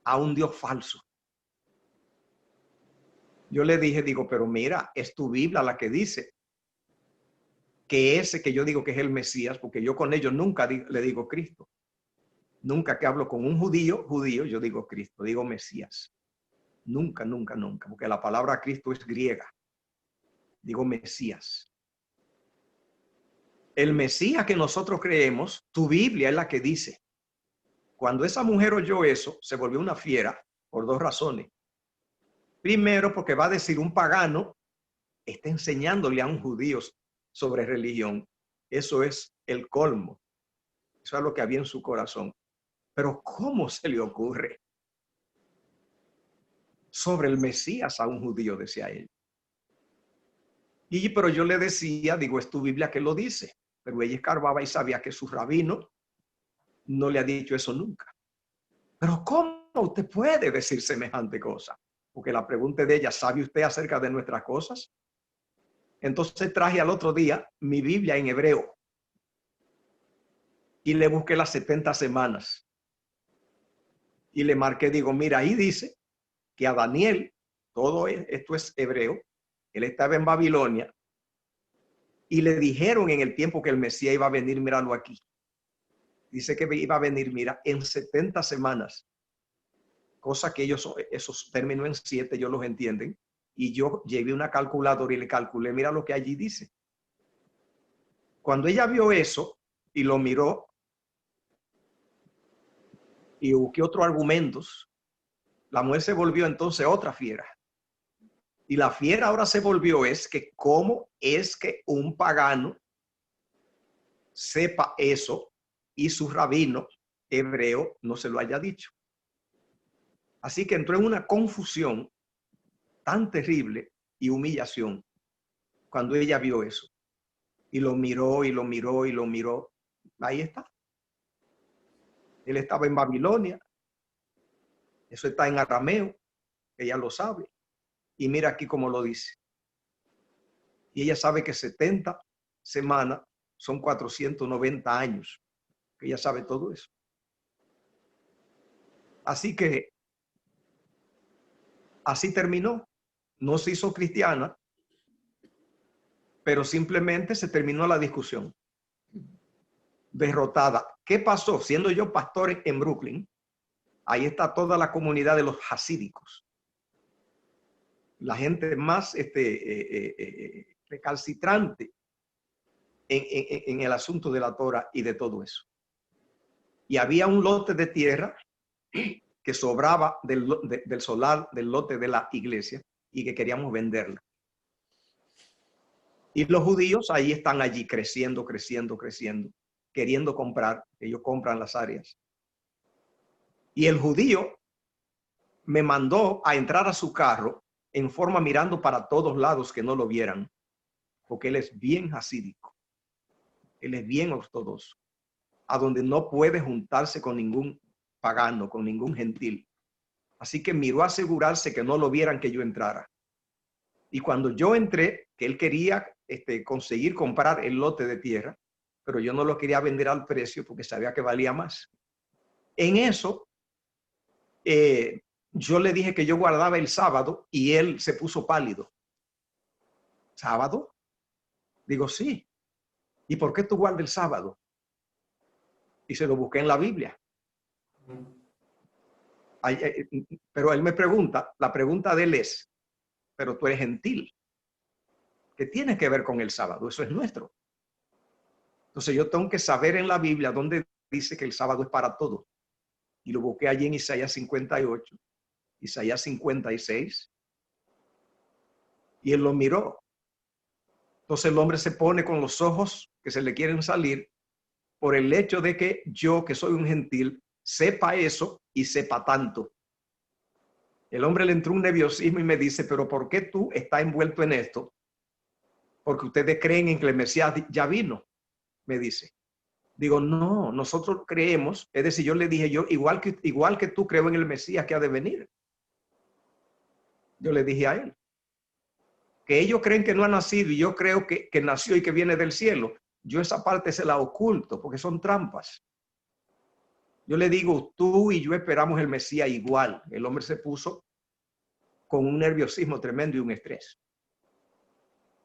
A: a un Dios falso. Yo le dije, pero mira, es tu Biblia la que dice que ese que yo digo que es el Mesías, porque yo con ellos nunca le digo Cristo. Nunca que hablo con un judío, yo digo Cristo, digo Mesías. Nunca, porque la palabra Cristo es griega. Digo Mesías. El Mesías que nosotros creemos, tu Biblia es la que dice. Cuando esa mujer oyó eso, se volvió una fiera por 2 razones. Primero, porque va a decir un pagano está enseñándole a un judío sobre religión. Eso es el colmo. Eso es lo que había en su corazón. Pero ¿cómo se le ocurre? Sobre el Mesías a un judío, decía él. Pero yo le decía, es tu Biblia que lo dice. Pero ella escarbaba y sabía que su rabino no le ha dicho eso nunca. Pero ¿cómo usted puede decir semejante cosa? Porque la pregunta de ella, ¿sabe usted acerca de nuestras cosas? Entonces traje al otro día mi Biblia en hebreo y le busqué las 70 semanas. Y le marqué, mira, ahí dice que a Daniel, todo esto es hebreo, él estaba en Babilonia y le dijeron en el tiempo que el Mesías iba a venir, míralo aquí. Dice que iba a venir, mira, en 70 semanas. Cosa que esos términos en 7, ellos los entienden. Y yo llevé una calculadora y le calculé, mira lo que allí dice. Cuando ella vio eso y lo miró y busqué otros argumentos, la mujer se volvió entonces otra fiera. Y la fiera ahora se volvió es que cómo es que un pagano sepa eso y su rabino hebreo no se lo haya dicho. Así que entró en una confusión tan terrible y humillación cuando ella vio eso. Y lo miró, y lo miró, y lo miró. Ahí está. Él estaba en Babilonia. Eso está en arameo. Ella lo sabe. Y mira aquí cómo lo dice. Y ella sabe que 70 semanas son 490 años. Que ella sabe todo eso. Así que Así terminó. No se hizo cristiana, pero simplemente se terminó la discusión. Derrotada. ¿Qué pasó? Siendo yo pastor en Brooklyn, ahí está toda la comunidad de los hasídicos. La gente más recalcitrante en el asunto de la Torah y de todo eso. Y había un lote de tierra que sobraba del solar del lote de la iglesia y que queríamos venderla. Y los judíos ahí están allí creciendo, queriendo comprar. Ellos compran las áreas. Y el judío me mandó a entrar a su carro en forma mirando para todos lados que no lo vieran, porque él es bien hasídico. Él es bien ortodoxo, a donde no puede juntarse con ningún pagano, con ningún gentil. Así que miró a asegurarse que no lo vieran que yo entrara. Y cuando yo entré, que él quería conseguir comprar el lote de tierra, pero yo no lo quería vender al precio porque sabía que valía más. En eso, yo le dije que yo guardaba el sábado y él se puso pálido. ¿Sábado? Digo, sí. ¿Y por qué tú guardas el sábado? Y se lo busqué en la Biblia. Pero él me pregunta, la pregunta de él es, pero tú eres gentil. ¿Qué tiene que ver con el sábado? Eso es nuestro. Entonces yo tengo que saber en la Biblia dónde dice que el sábado es para todos. Y lo busqué allí en Isaías 58, Isaías 56. Y él lo miró. Entonces el hombre se pone con los ojos que se le quieren salir por el hecho de que yo, que soy un gentil, sepa eso y sepa tanto. El hombre le entró un nerviosismo y me dice, pero ¿por qué tú estás envuelto en esto? Porque ustedes creen en que el Mesías ya vino, me dice. Digo, no, nosotros creemos, es decir, yo le dije, yo igual que tú creo en el Mesías que ha de venir. Yo le dije a él, que ellos creen que no ha nacido y yo creo que nació y que viene del cielo. Yo esa parte se la oculto porque son trampas. Yo le digo, tú y yo esperamos el Mesías igual. El hombre se puso con un nerviosismo tremendo y un estrés.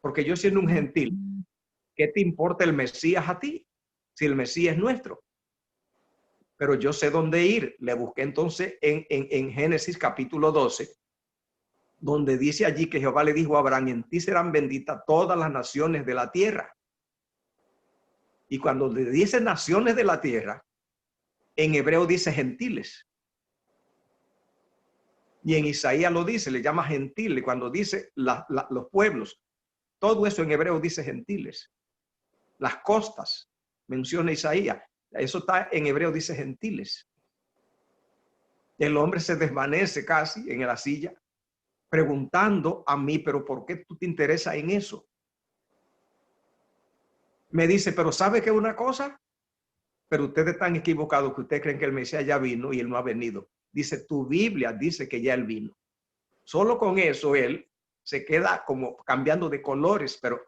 A: Porque yo siendo un gentil, ¿qué te importa el Mesías a ti? Si el Mesías es nuestro. Pero yo sé dónde ir. Le busqué entonces en Génesis capítulo 12, donde dice allí que Jehová le dijo a Abraham, en ti serán benditas todas las naciones de la tierra. Y cuando le dice naciones de la tierra, en hebreo dice gentiles. Y en Isaías lo dice, le llama gentiles. Cuando dice los pueblos, todo eso en hebreo dice gentiles. Las costas, menciona Isaías. Eso está en hebreo, dice gentiles. El hombre se desvanece casi en la silla, preguntando a mí, pero ¿por qué tú te interesas en eso? Me dice, pero ¿sabe qué es una cosa? Pero ustedes están equivocados, que ustedes creen que el Mesías ya vino y él no ha venido. Dice, tu Biblia dice que ya él vino. Solo con eso él se queda como cambiando de colores, pero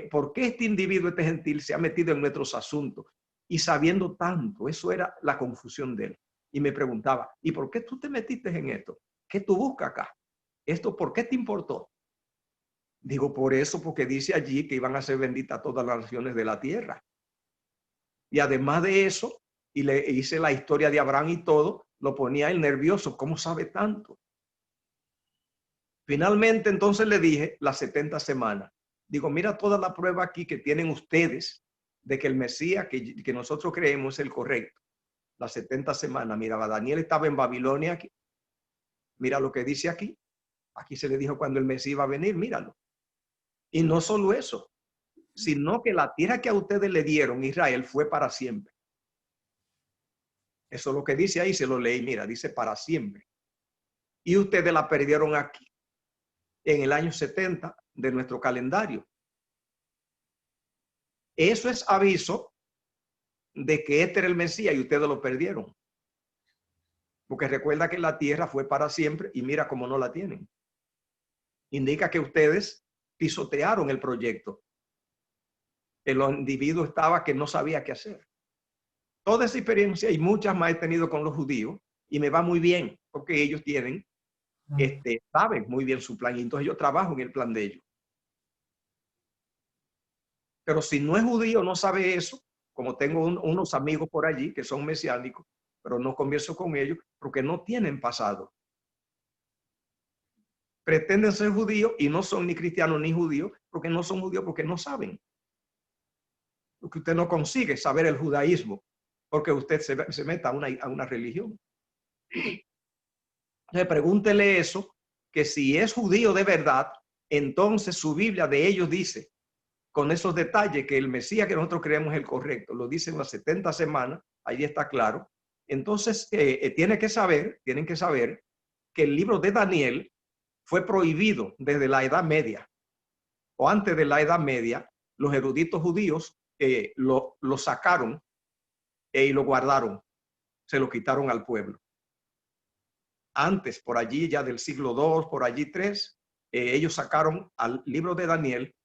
A: ¿por qué este individuo, este gentil, se ha metido en nuestros asuntos? Y sabiendo tanto, eso era la confusión de él. Y me preguntaba, ¿y por qué tú te metiste en esto? ¿Qué tú buscas acá? ¿Esto por qué te importó? Digo, por eso, porque dice allí que iban a ser benditas todas las naciones de la tierra. Y además de eso, y le hice la historia de Abraham y todo, lo ponía él nervioso. ¿Cómo sabe tanto? Finalmente, entonces le dije las 70 semanas. Digo, mira toda la prueba aquí que tienen ustedes de que el Mesías que nosotros creemos es el correcto. Las 70 semanas. Mira, Daniel estaba en Babilonia aquí. Mira lo que dice aquí. Aquí se le dijo cuando el Mesías iba a venir, míralo. Y no solo eso, sino que la tierra que a ustedes le dieron, Israel, fue para siempre. Eso es lo que dice ahí, se lo leí, mira, dice para siempre. Y ustedes la perdieron aquí, en el año 70 de nuestro calendario. Eso es aviso de que este era el Mesías y ustedes lo perdieron. Porque recuerda que la tierra fue para siempre y mira cómo no la tienen. Indica que ustedes pisotearon el proyecto. El individuo estaba que no sabía qué hacer. Toda esa experiencia y muchas más he tenido con los judíos y me va muy bien porque ellos tienen saben muy bien su plan y entonces yo trabajo en el plan de ellos. Pero si no es judío, no sabe eso, como tengo unos amigos por allí que son mesiánicos, pero no converso con ellos porque no tienen pasado. Pretenden ser judíos y no son ni cristianos ni judíos, porque no son judíos porque no saben. Porque usted no consigue saber el judaísmo, porque usted se meta a una religión. Entonces pregúntele eso, que si es judío de verdad, entonces su Biblia de ellos dice, con esos detalles, que el Mesías que nosotros creemos es el correcto, lo dice en las 70 semanas, ahí está claro. Entonces tienen que saber que el libro de Daniel fue prohibido desde la Edad Media, o antes de la Edad Media. Los eruditos judíos lo sacaron y lo guardaron, se lo quitaron al pueblo. Antes, por allí ya del siglo II, por allí 3, ellos sacaron al libro de Daniel,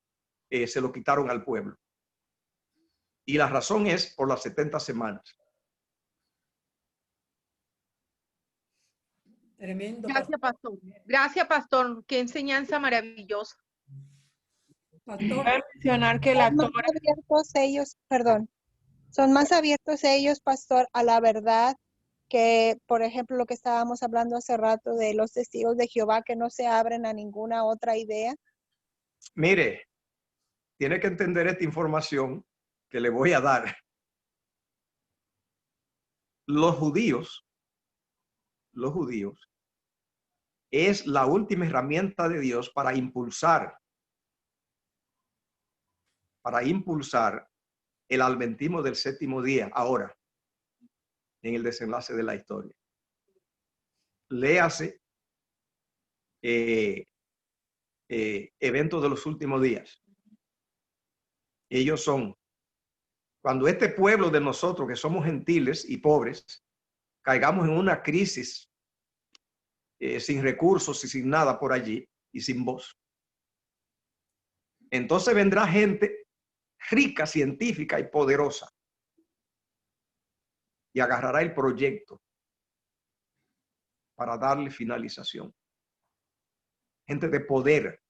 A: se lo quitaron al pueblo. Y la razón es por las 70 semanas.
F: Tremendo.
K: Gracias, pastor. Gracias, pastor. Qué enseñanza maravillosa.
F: Pastor,
C: Cabe mencionar que la
L: Son más
C: Torah,
L: abiertos ellos, perdón, son más abiertos ellos, pastor, a la verdad que, por ejemplo, lo que estábamos hablando hace rato de los testigos de Jehová que no se abren a ninguna otra idea.
A: Mire, tiene que entender esta información que le voy a dar. Los judíos es la última herramienta de Dios para impulsar el adventismo del séptimo día, ahora, en el desenlace de la historia. Léase eventos de los últimos días. Ellos son, cuando este pueblo de nosotros, que somos gentiles y pobres, caigamos en una crisis sin recursos y sin nada por allí y sin voz. Entonces vendrá gente rica, científica y poderosa y agarrará el proyecto para darle finalización. Gente de poder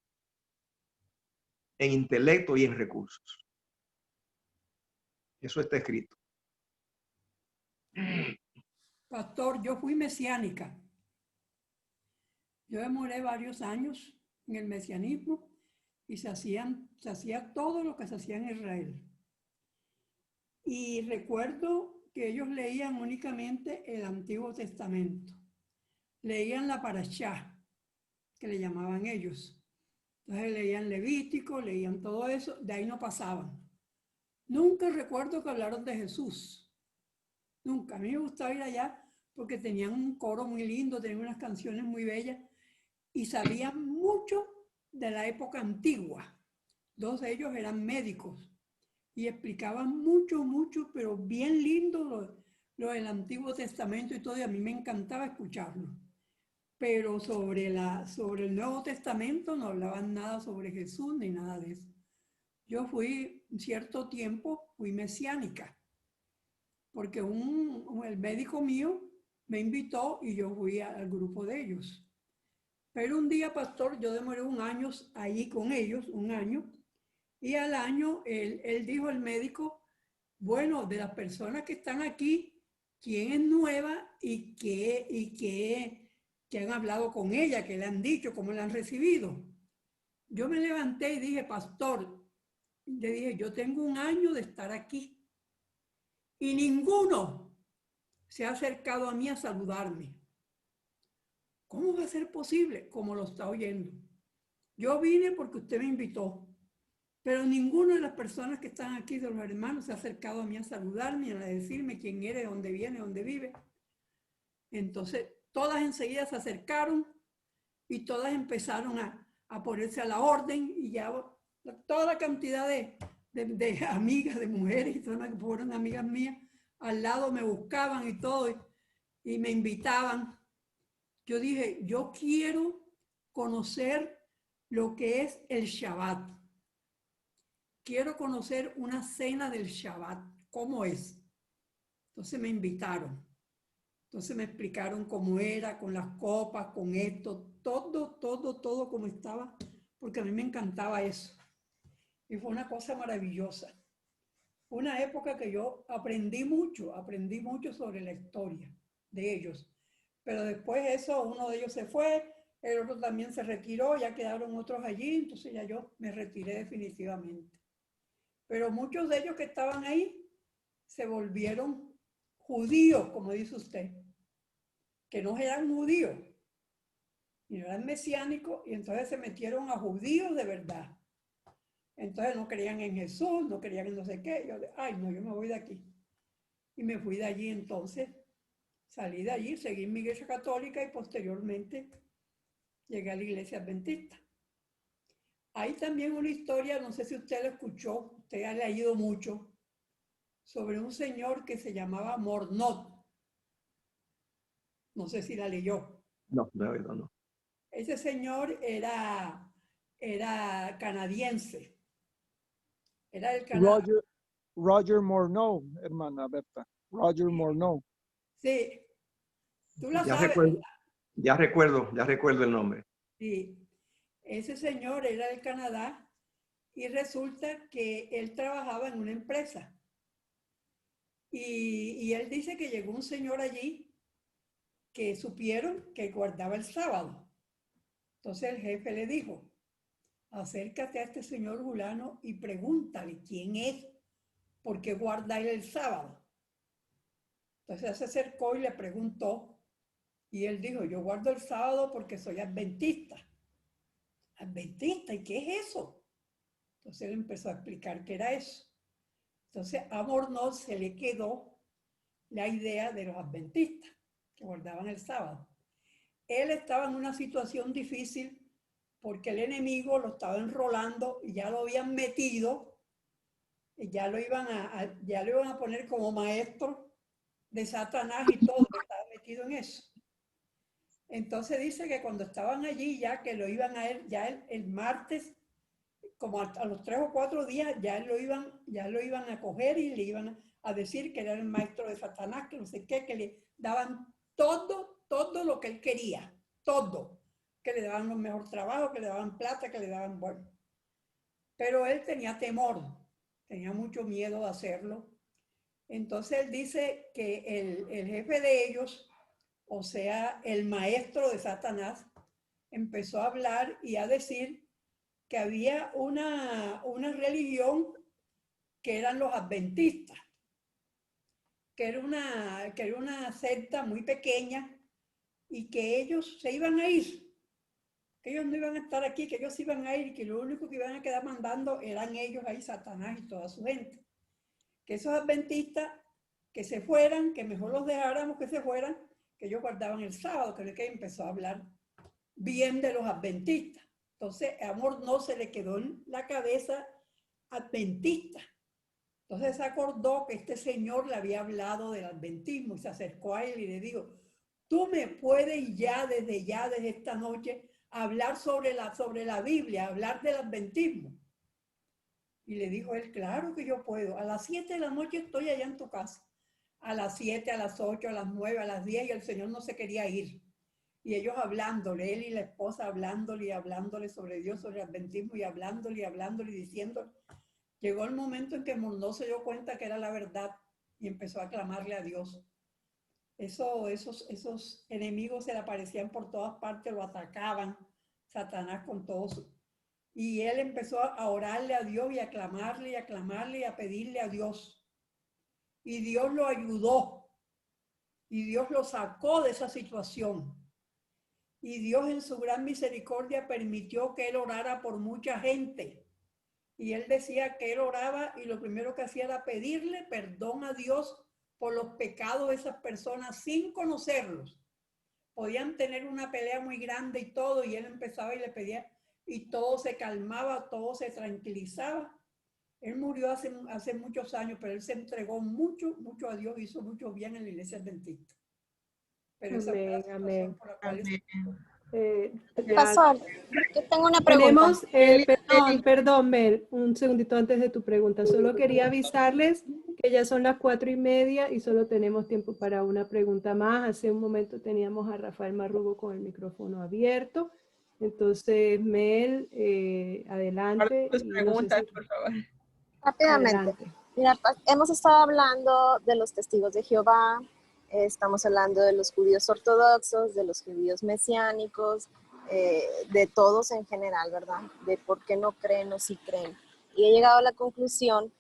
A: en intelecto y en recursos. Eso está escrito.
F: pastor, yo fui mesiánica. Yo demoré varios años en el mesianismo y se hacía todo lo que se hacía en Israel. Y recuerdo que ellos leían únicamente el Antiguo Testamento. Leían la Parashá, que le llamaban ellos. Entonces leían Levítico, leían todo eso, de ahí no pasaban. Nunca recuerdo que hablaron de Jesús. Nunca. A mí me gustaba ir allá porque tenían un coro muy lindo, tenían unas canciones muy bellas y sabían mucho de la época antigua. Dos de ellos eran médicos y explicaban mucho, pero bien lindo lo del Antiguo Testamento y todo, y a mí me encantaba escucharlo. Pero sobre el Nuevo Testamento no hablaban nada sobre Jesús ni nada de eso. Yo fui, un cierto tiempo, fui mesiánica, porque el médico mío me invitó y yo fui al grupo de ellos. Pero un día, pastor, yo demoré un año allí con ellos, un año, y al año él dijo, el médico, bueno, de las personas que están aquí, ¿quién es nueva y qué han hablado con ella, qué le han dicho, cómo la han recibido? Yo me levanté y dije, pastor, le dije, yo tengo un año de estar aquí y ninguno se ha acercado a mí a saludarme. ¿Cómo va a ser posible? Como lo está oyendo. Yo vine porque usted me invitó, pero ninguna de las personas que están aquí, de los hermanos, se ha acercado a mí a saludarme, a decirme quién eres, de dónde viene, dónde vive. Entonces, todas enseguida se acercaron y todas empezaron a ponerse a la orden y ya toda la cantidad de amigas, de mujeres, que fueron amigas mías, al lado me buscaban y todo, y me invitaban. Yo dije, yo quiero conocer lo que es el Shabbat. Quiero conocer una cena del Shabbat. ¿Cómo es? Entonces me invitaron. Entonces me explicaron cómo era, con las copas, con esto, todo como estaba, porque a mí me encantaba eso. Y fue una cosa maravillosa. Fue una época que yo aprendí mucho sobre la historia de ellos. Pero después eso, uno de ellos se fue, el otro también se retiró, ya quedaron otros allí, entonces ya yo me retiré definitivamente. Pero muchos de ellos que estaban ahí se volvieron judíos, como dice usted, que no eran judíos, y no eran mesiánicos, y entonces se metieron a judíos de verdad. Entonces no creían en Jesús, no creían en no sé qué. Yo, ay, no, yo me voy de aquí. Y me fui de allí entonces. Salí de allí, seguí en mi iglesia católica y posteriormente llegué a la iglesia adventista. Hay también una historia, no sé si usted la escuchó, usted ha leído mucho, sobre un señor que se llamaba Mornot. No sé si la leyó.
A: No, no he oído, no.
F: Ese señor era canadiense. Era del Canadá.
M: Roger Morneau, hermana Berta. Roger Morneau.
F: Sí. Tú la
A: Ya
F: sabes.
A: recuerdo el nombre.
F: Sí. Ese señor era del Canadá y resulta que él trabajaba en una empresa. Y él dice que llegó un señor allí que supieron que guardaba el sábado. Entonces el jefe le dijo, acércate a este señor fulano y pregúntale quién es, por qué guarda él el sábado. Entonces él se acercó y le preguntó, y él dijo, yo guardo el sábado porque soy adventista. ¿Adventista? ¿Y qué es eso? Entonces él empezó a explicar qué era eso. Entonces a Morneau se le quedó la idea de los adventistas, que guardaban el sábado. Él estaba en una situación difícil porque el enemigo lo estaba enrolando y ya lo habían metido, y ya lo iban a poner como maestro de Satanás y todo, estaba metido en eso. Entonces dice que cuando estaban allí, ya que lo iban a él, ya el martes, como a los 3 o 4 días, ya lo iban a coger y le iban a decir que era el maestro de Satanás, que no sé qué, que le daban todo lo que él quería, todo, que le daban los mejores trabajos, que le daban plata, que le daban, bueno. Pero él tenía temor, tenía mucho miedo de hacerlo. Entonces él dice que el jefe de ellos, o sea, el maestro de Satanás, empezó a hablar y a decir que había una religión que eran los adventistas, que era una secta muy pequeña y que ellos se iban a ir, que ellos no iban a estar aquí, que ellos iban a ir y que lo único que iban a quedar mandando eran ellos ahí, Satanás y toda su gente. Que esos adventistas que se fueran, que mejor los dejáramos que se fueran, que ellos guardaban el sábado, que empezó a hablar bien de los adventistas. Entonces, a Morneau se le quedó en la cabeza adventista. Entonces se acordó que este señor le había hablado del adventismo y se acercó a él y le dijo, tú me puedes desde esta noche, hablar sobre la Biblia, hablar del adventismo. Y le dijo él, claro que yo puedo. A las 7 de la noche estoy allá en tu casa. A las 7, a las 8, a las 9, a las 10 y el señor no se quería ir. Y ellos hablándole, él y la esposa hablándole y hablándole sobre Dios, sobre el adventismo y hablándole y diciendo. Llegó el momento en que Morneau se dio cuenta que era la verdad y empezó a clamarle a Dios. Esos enemigos se le aparecían por todas partes, lo atacaban, Satanás con todos. Y él empezó a orarle a Dios y a clamarle y a pedirle a Dios. Y Dios lo ayudó. Y Dios lo sacó de esa situación. Y Dios en su gran misericordia permitió que él orara por mucha gente. Y él decía que él oraba y lo primero que hacía era pedirle perdón a Dios por los pecados de esas personas sin conocerlos. Podían tener una pelea muy grande y todo, y él empezaba y le pedía, y todo se calmaba, todo se tranquilizaba. Él murió hace muchos años, pero él se entregó mucho a Dios, hizo mucho bien en la iglesia adventista. Pero esa fue la situación por la cual
G: Pastor, yo tengo una pregunta.
J: Tenemos, perdón, Mel, un segundito antes de tu pregunta. Solo quería avisarles que ya son las 4:30 y solo tenemos tiempo para una pregunta más. Hace un momento teníamos a Rafael Marrugo con el micrófono abierto. Entonces, Mel, adelante.
C: Tus preguntas, por favor.
G: Rápidamente.
J: Adelante.
G: Mira, hemos estado hablando de los testigos de Jehová, estamos hablando de los judíos ortodoxos, de los judíos mesiánicos, de todos en general, ¿verdad? De por qué no creen o sí creen. Y he llegado a la conclusión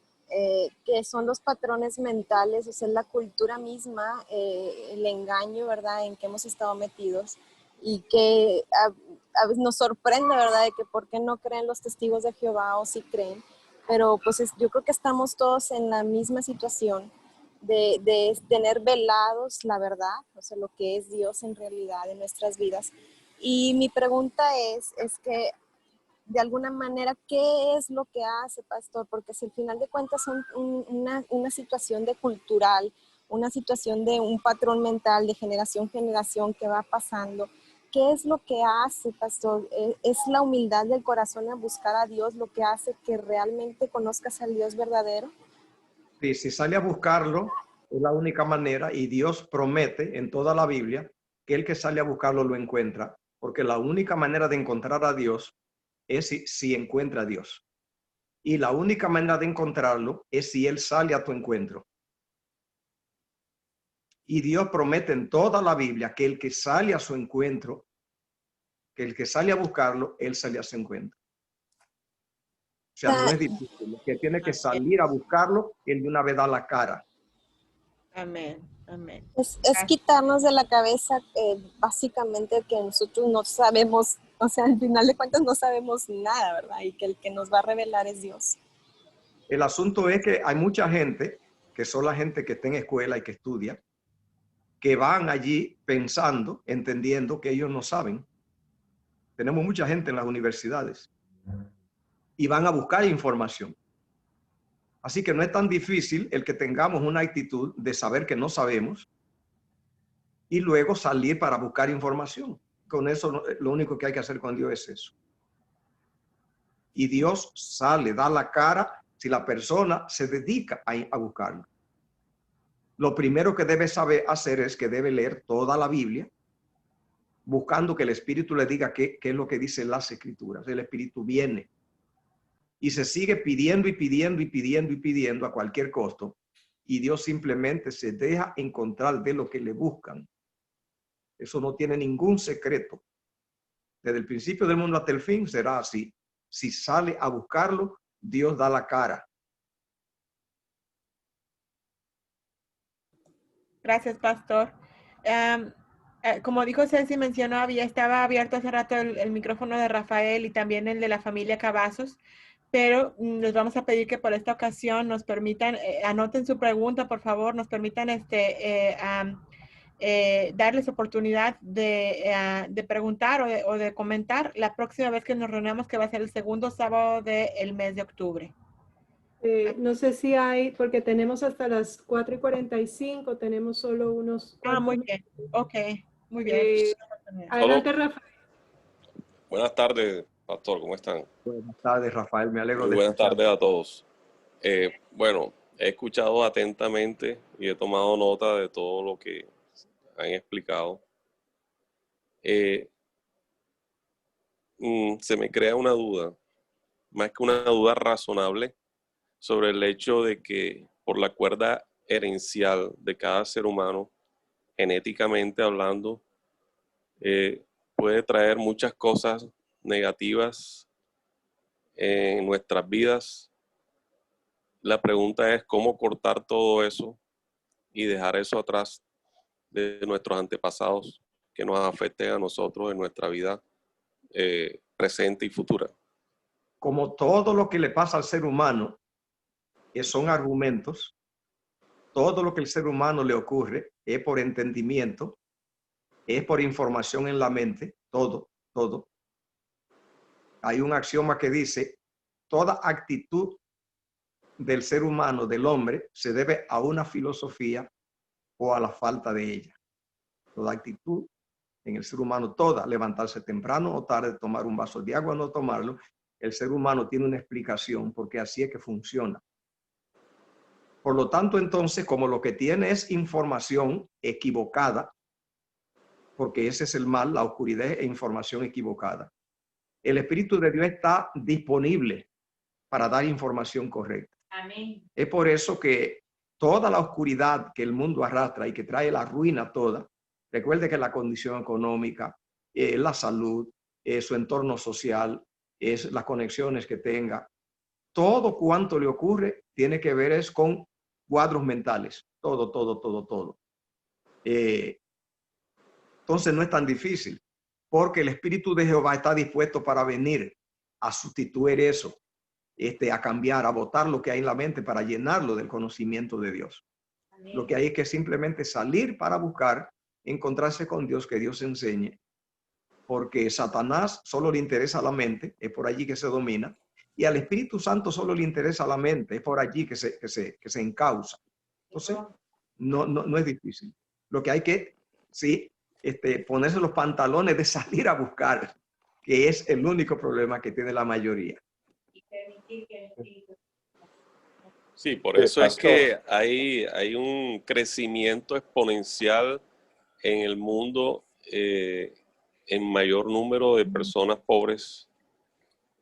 G: que son los patrones mentales, o sea, la cultura misma, el engaño, ¿verdad?, en que hemos estado metidos y que a veces nos sorprende, ¿verdad?, de que por qué no creen los testigos de Jehová o sí creen. Pero pues yo creo que estamos todos en la misma situación de tener velados la verdad, o sea, lo que es Dios en realidad en nuestras vidas. Y mi pregunta es que de alguna manera, ¿qué es lo que hace, pastor? Porque si al final de cuentas son una situación de cultural, una situación de un patrón mental de generación en generación que va pasando, ¿qué es lo que hace, pastor? ¿Es la humildad del corazón a buscar a Dios lo que hace que realmente conozcas al Dios verdadero?
A: Sí, si sale a buscarlo, es la única manera, y Dios promete en toda la Biblia que el que sale a buscarlo lo encuentra, porque la única manera de encontrar a Dios es si encuentra a Dios. Y la única manera de encontrarlo es si Él sale a tu encuentro. Y Dios promete en toda la Biblia que el que sale a su encuentro, que el que sale a buscarlo, Él sale a su encuentro. O sea, no es difícil. El que tiene que salir a buscarlo, Él de una vez da la cara.
C: Amén, amén.
G: Es quitarnos de la cabeza básicamente que nosotros no sabemos, o sea, al final de cuentas no sabemos nada, ¿verdad? Y que el que nos va a revelar es Dios.
A: El asunto es que hay mucha gente, que son la gente que está en escuela y que estudia, que van allí pensando, entendiendo que ellos no saben. Tenemos mucha gente en las universidades y van a buscar información. Así que no es tan difícil el que tengamos una actitud de saber que no sabemos y luego salir para buscar información. Con eso lo único que hay que hacer con Dios es eso. Y Dios sale, da la cara si la persona se dedica a buscarlo. Lo primero que debe saber hacer es que debe leer toda la Biblia, buscando que el Espíritu le diga qué es lo que dicen las Escrituras. El Espíritu viene y se sigue pidiendo y pidiendo y pidiendo y pidiendo a cualquier costo, y Dios simplemente se deja encontrar de lo que le buscan. Eso no tiene ningún secreto. Desde el principio del mundo hasta el fin será así. Si sale a buscarlo, Dios da la cara.
C: Gracias, pastor. Como dijo Ceci, mencionó, estaba abierto hace rato el micrófono de Rafael y también el de la familia Cavazos, pero les vamos a pedir que por esta ocasión nos permitan, anoten su pregunta, por favor, nos permitan darles oportunidad de preguntar o de comentar la próxima vez que nos reunamos, que va a ser el segundo sábado del mes de octubre.
J: No sé si hay, porque tenemos hasta las 4:45, tenemos solo unos...
C: muy bien, ok, muy bien.
J: Adelante, Rafael.
N: Buenas tardes, pastor, ¿cómo están?
A: Buenas tardes, Rafael, me alegro de
N: Buenas
A: escuchar.
N: tardes a todos. Bueno, he escuchado atentamente y he tomado nota de todo lo que han explicado. Se me crea una duda, más que una duda razonable, sobre el hecho de que por la cuerda herencial de cada ser humano, genéticamente hablando, puede traer muchas cosas negativas en nuestras vidas. La pregunta es cómo cortar todo eso y dejar eso atrás de nuestros antepasados que nos afecten a nosotros en nuestra vida presente y futura.
A: Como todo lo que le pasa al ser humano, que son argumentos, todo lo que al ser humano le ocurre es por entendimiento, es por información en la mente, todo. Hay un axioma que dice, toda actitud del ser humano, del hombre, se debe a una filosofía o a la falta de ella. Toda actitud en el ser humano toda, levantarse temprano o tarde, tomar un vaso de agua o no tomarlo. El ser humano tiene una explicación porque así es que funciona. Por lo tanto, entonces, como lo que tiene es información equivocada, porque ese es el mal, la oscuridad e información equivocada, el Espíritu de Dios está disponible para dar información correcta.
E: Amén.
A: Es por eso que toda la oscuridad que el mundo arrastra y que trae la ruina toda, recuerde que la condición económica, la salud, su entorno social, es las conexiones que tenga, todo cuanto le ocurre tiene que ver es con cuadros mentales, todo. Entonces no es tan difícil, porque el Espíritu de Jehová está dispuesto para venir a sustituir eso, a cambiar, a botar lo que hay en la mente para llenarlo del conocimiento de Dios.
E: Amén.
A: Lo que hay es que simplemente salir para buscar, encontrarse con Dios, que Dios enseñe, porque Satanás solo le interesa la mente, es por allí que se domina, y al Espíritu Santo solo le interesa la mente, es por allí que se encausa. Entonces, no es difícil. Lo que hay que, sí, ponerse los pantalones de salir a buscar, que es el único problema que tiene la mayoría.
E: Y permitir que el Espíritu.
N: Sí, por eso es
H: Pastor.
N: que hay un crecimiento exponencial en el mundo en mayor número de personas pobres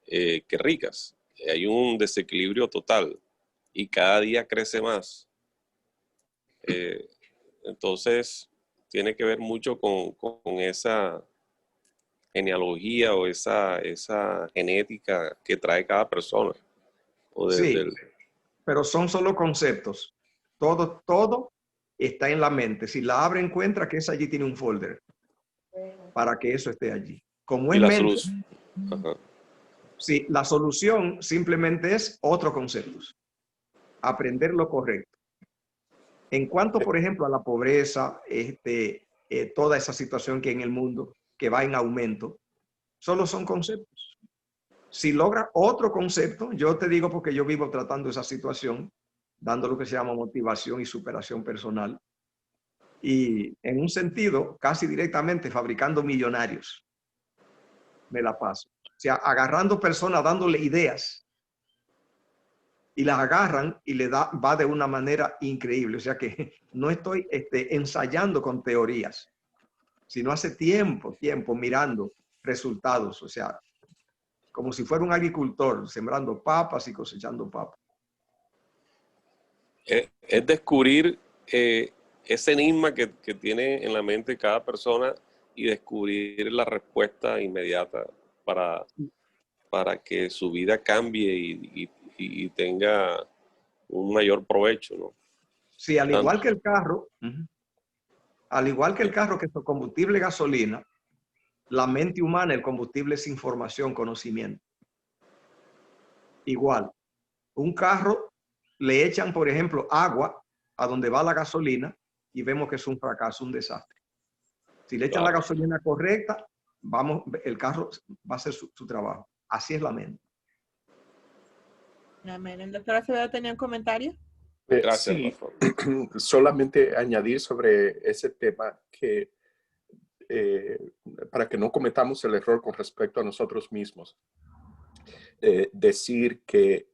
N: que ricas. Hay un desequilibrio total y cada día crece más. Entonces, tiene que ver mucho con esa genealogía o esa genética que trae cada persona. O
A: Sí, pero son solo conceptos. Todo está en la mente. Si la abre, encuentra que esa allí tiene un folder para que eso esté allí. Como
N: y
A: es
N: la
A: mente,
N: solución. Ajá.
A: sí, la solución simplemente es otros conceptos. Aprender lo correcto. En cuanto, por ejemplo, a la pobreza, toda esa situación que hay en el mundo, que va en aumento, solo son conceptos. Si logra otro concepto, yo te digo porque yo vivo tratando esa situación, dando lo que se llama motivación y superación personal, y en un sentido, casi directamente fabricando millonarios. Me la paso. O sea, agarrando personas, dándole ideas, y las agarran y va de una manera increíble. O sea que no estoy ensayando con teorías, sino hace tiempo mirando resultados. O sea, como si fuera un agricultor sembrando papas y cosechando papas.
N: Es descubrir ese enigma que tiene en la mente cada persona y descubrir la respuesta inmediata para que su vida cambie y tenga un mayor provecho, ¿no?
A: Sí, al igual que el carro, que su combustible gasolina, la mente humana, el combustible es información, conocimiento. Igual, un carro le echan, por ejemplo, agua a donde va la gasolina y vemos que es un fracaso, un desastre. Si le echan la gasolina correcta, el carro va a hacer su trabajo. Así es la mente.
C: Amén. ¿El doctor Acevedo tenía un comentario?
N: Gracias,
H: Sí,
N: pastor.
H: solamente añadir sobre ese tema que para que no cometamos el error con respecto a nosotros mismos, decir que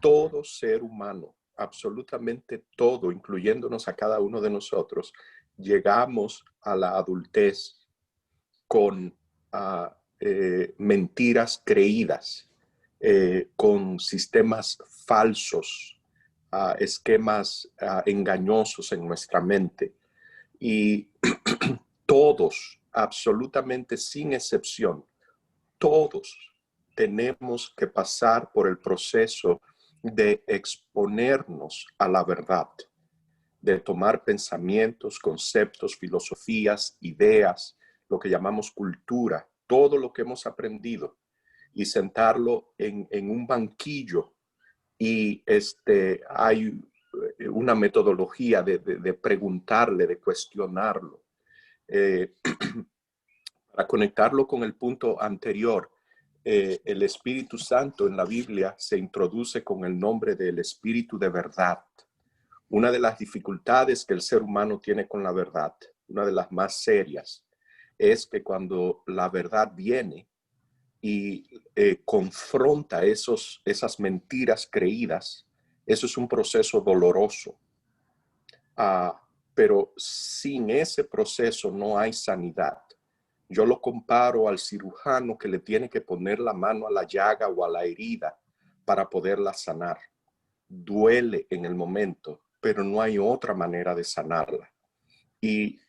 H: todo ser humano, absolutamente todo, incluyéndonos a cada uno de nosotros, llegamos a la adultez con mentiras creídas, con sistemas falsos, esquemas engañosos en nuestra mente. Y todos, absolutamente sin excepción, todos tenemos que pasar por el proceso de exponernos a la verdad, de tomar pensamientos, conceptos, filosofías, ideas, lo que llamamos cultura, todo lo que hemos aprendido y sentarlo en un banquillo. Y hay una metodología de preguntarle, de cuestionarlo. Para conectarlo con el punto anterior, el Espíritu Santo en la Biblia se introduce con el nombre del Espíritu de verdad. Una de las dificultades que el ser humano tiene con la verdad una de las más serias, es que cuando la verdad viene y confronta esas mentiras creídas, eso es un proceso doloroso. Pero sin ese proceso no hay sanidad. Yo lo comparo al cirujano que le tiene que poner la mano a la llaga o a la herida para poderla sanar. Duele en el momento, pero no hay otra manera de sanarla. Y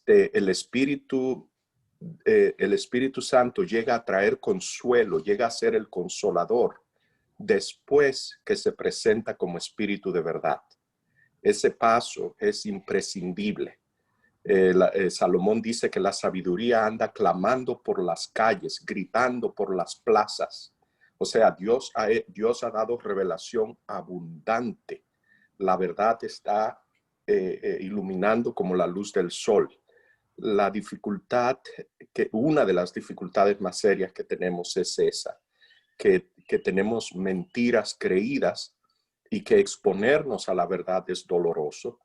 H: el Espíritu Santo llega a traer consuelo, llega a ser el consolador después que se presenta como Espíritu de verdad. Ese paso es imprescindible. Salomón dice que la sabiduría anda clamando por las calles, gritando por las plazas. O sea, Dios ha dado revelación abundante. La verdad está iluminando como la luz del sol. La dificultad, una de las dificultades más serias que tenemos es esa, que tenemos mentiras creídas y que exponernos a la verdad es doloroso,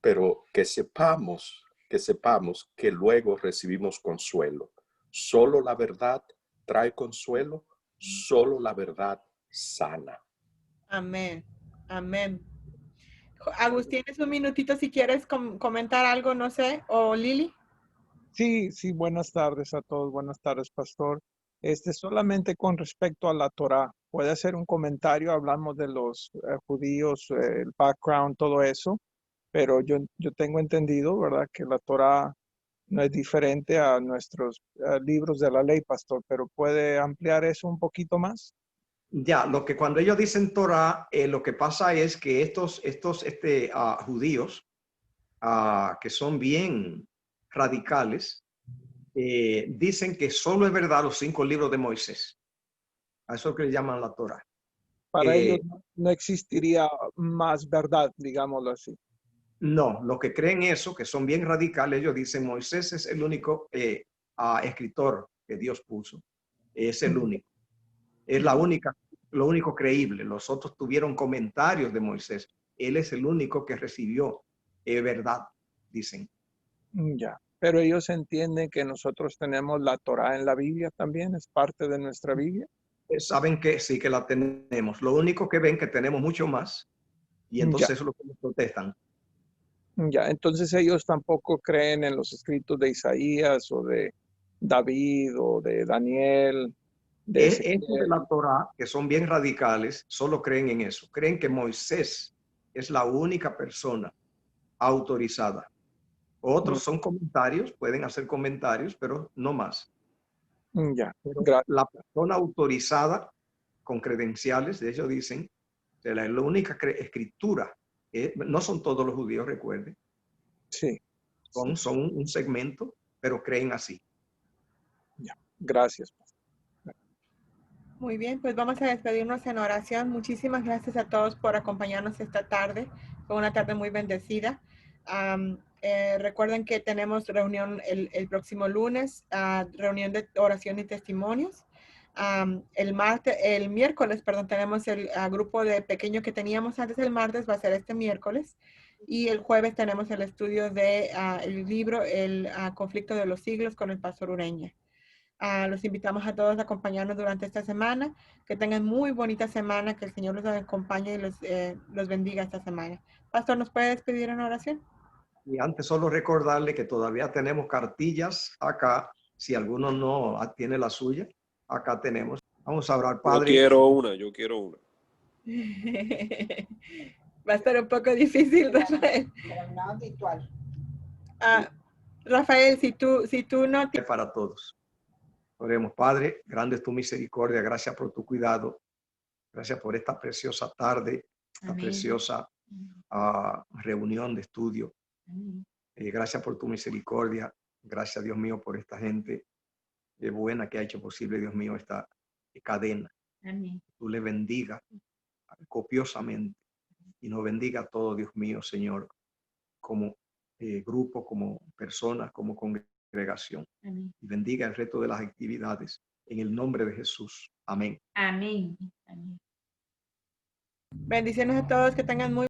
H: pero que sepamos que luego recibimos consuelo. Solo la verdad trae consuelo, solo la verdad sana.
C: Amén, amén. Agustín, es un minutito si quieres comentar algo, no sé, o Lili.
M: Sí, buenas tardes a todos, buenas tardes, pastor. Solamente con respecto a la Torá, puede hacer un comentario, hablamos de los judíos, el background, todo eso, pero yo tengo entendido, ¿verdad?, que la Torá no es diferente a nuestros libros de la ley, pastor, pero ¿puede ampliar eso un poquito más?
A: Ya, cuando ellos dicen Torah, lo que pasa es que estos judíos que son bien radicales, dicen que solo es verdad los 5 libros de Moisés. A eso que le llaman la Torah.
M: Para ellos no existiría más verdad, digámoslo así.
A: No, los que creen eso, que son bien radicales, ellos dicen Moisés es el único escritor que Dios puso. Es el único. Es lo único creíble. Los otros tuvieron comentarios de Moisés. Él es el único que recibió verdad, dicen.
M: Ya, pero ellos entienden que nosotros tenemos la Torá en la Biblia también, es parte de nuestra Biblia.
A: Saben que sí, que la tenemos. Lo único que ven que tenemos mucho más y entonces eso es lo que nos protestan.
M: Ya, entonces ellos tampoco creen en los escritos de Isaías o de David o de Daniel.
A: Estos de la Torá, que son bien radicales, solo creen en eso. Creen que Moisés es la única persona autorizada. Otros son comentarios, pueden hacer comentarios, pero no más.
M: Ya,
A: pero la persona autorizada con credenciales, de hecho dicen, que la única escritura, no son todos los judíos, recuerden.
M: Sí.
A: Son un segmento, pero creen así.
M: Ya, gracias.
C: Muy bien, pues vamos a despedirnos en oración. Muchísimas gracias a todos por acompañarnos esta tarde. Fue una tarde muy bendecida. Recuerden que tenemos reunión el próximo lunes, reunión de oración y testimonios. El miércoles, tenemos el grupo de pequeño que teníamos antes el martes, va a ser este miércoles. Y el jueves tenemos el estudio de el libro El conflicto de los siglos con el pastor Ureña. Los invitamos a todos a acompañarnos durante esta semana. Que tengan muy bonita semana, que el Señor los acompañe y los bendiga esta semana. Pastor, ¿nos puede despedir en oración?
A: Y antes solo recordarle que todavía tenemos cartillas acá. Si alguno no tiene la suya, acá tenemos. Vamos a orar, Padre.
N: Yo quiero una.
C: Va a estar un poco difícil, Rafael.
I: Pero no virtual.
C: Rafael, si tú no...
A: Para todos. Oremos, Padre, grande es tu misericordia, gracias por tu cuidado, gracias por esta preciosa tarde, esta preciosa reunión de estudio. Gracias por tu misericordia, gracias, Dios mío, por esta gente buena que ha hecho posible, Dios mío, esta cadena.
E: Amén.
A: Tú le bendiga copiosamente y nos bendiga a todos, Dios mío, Señor, como grupo, como personas, como congregación.
E: Amén.
A: Y bendiga el resto de las actividades en el nombre de Jesús. Amén.
E: Amén. Amén.
C: Bendiciones a todos, que tengan muy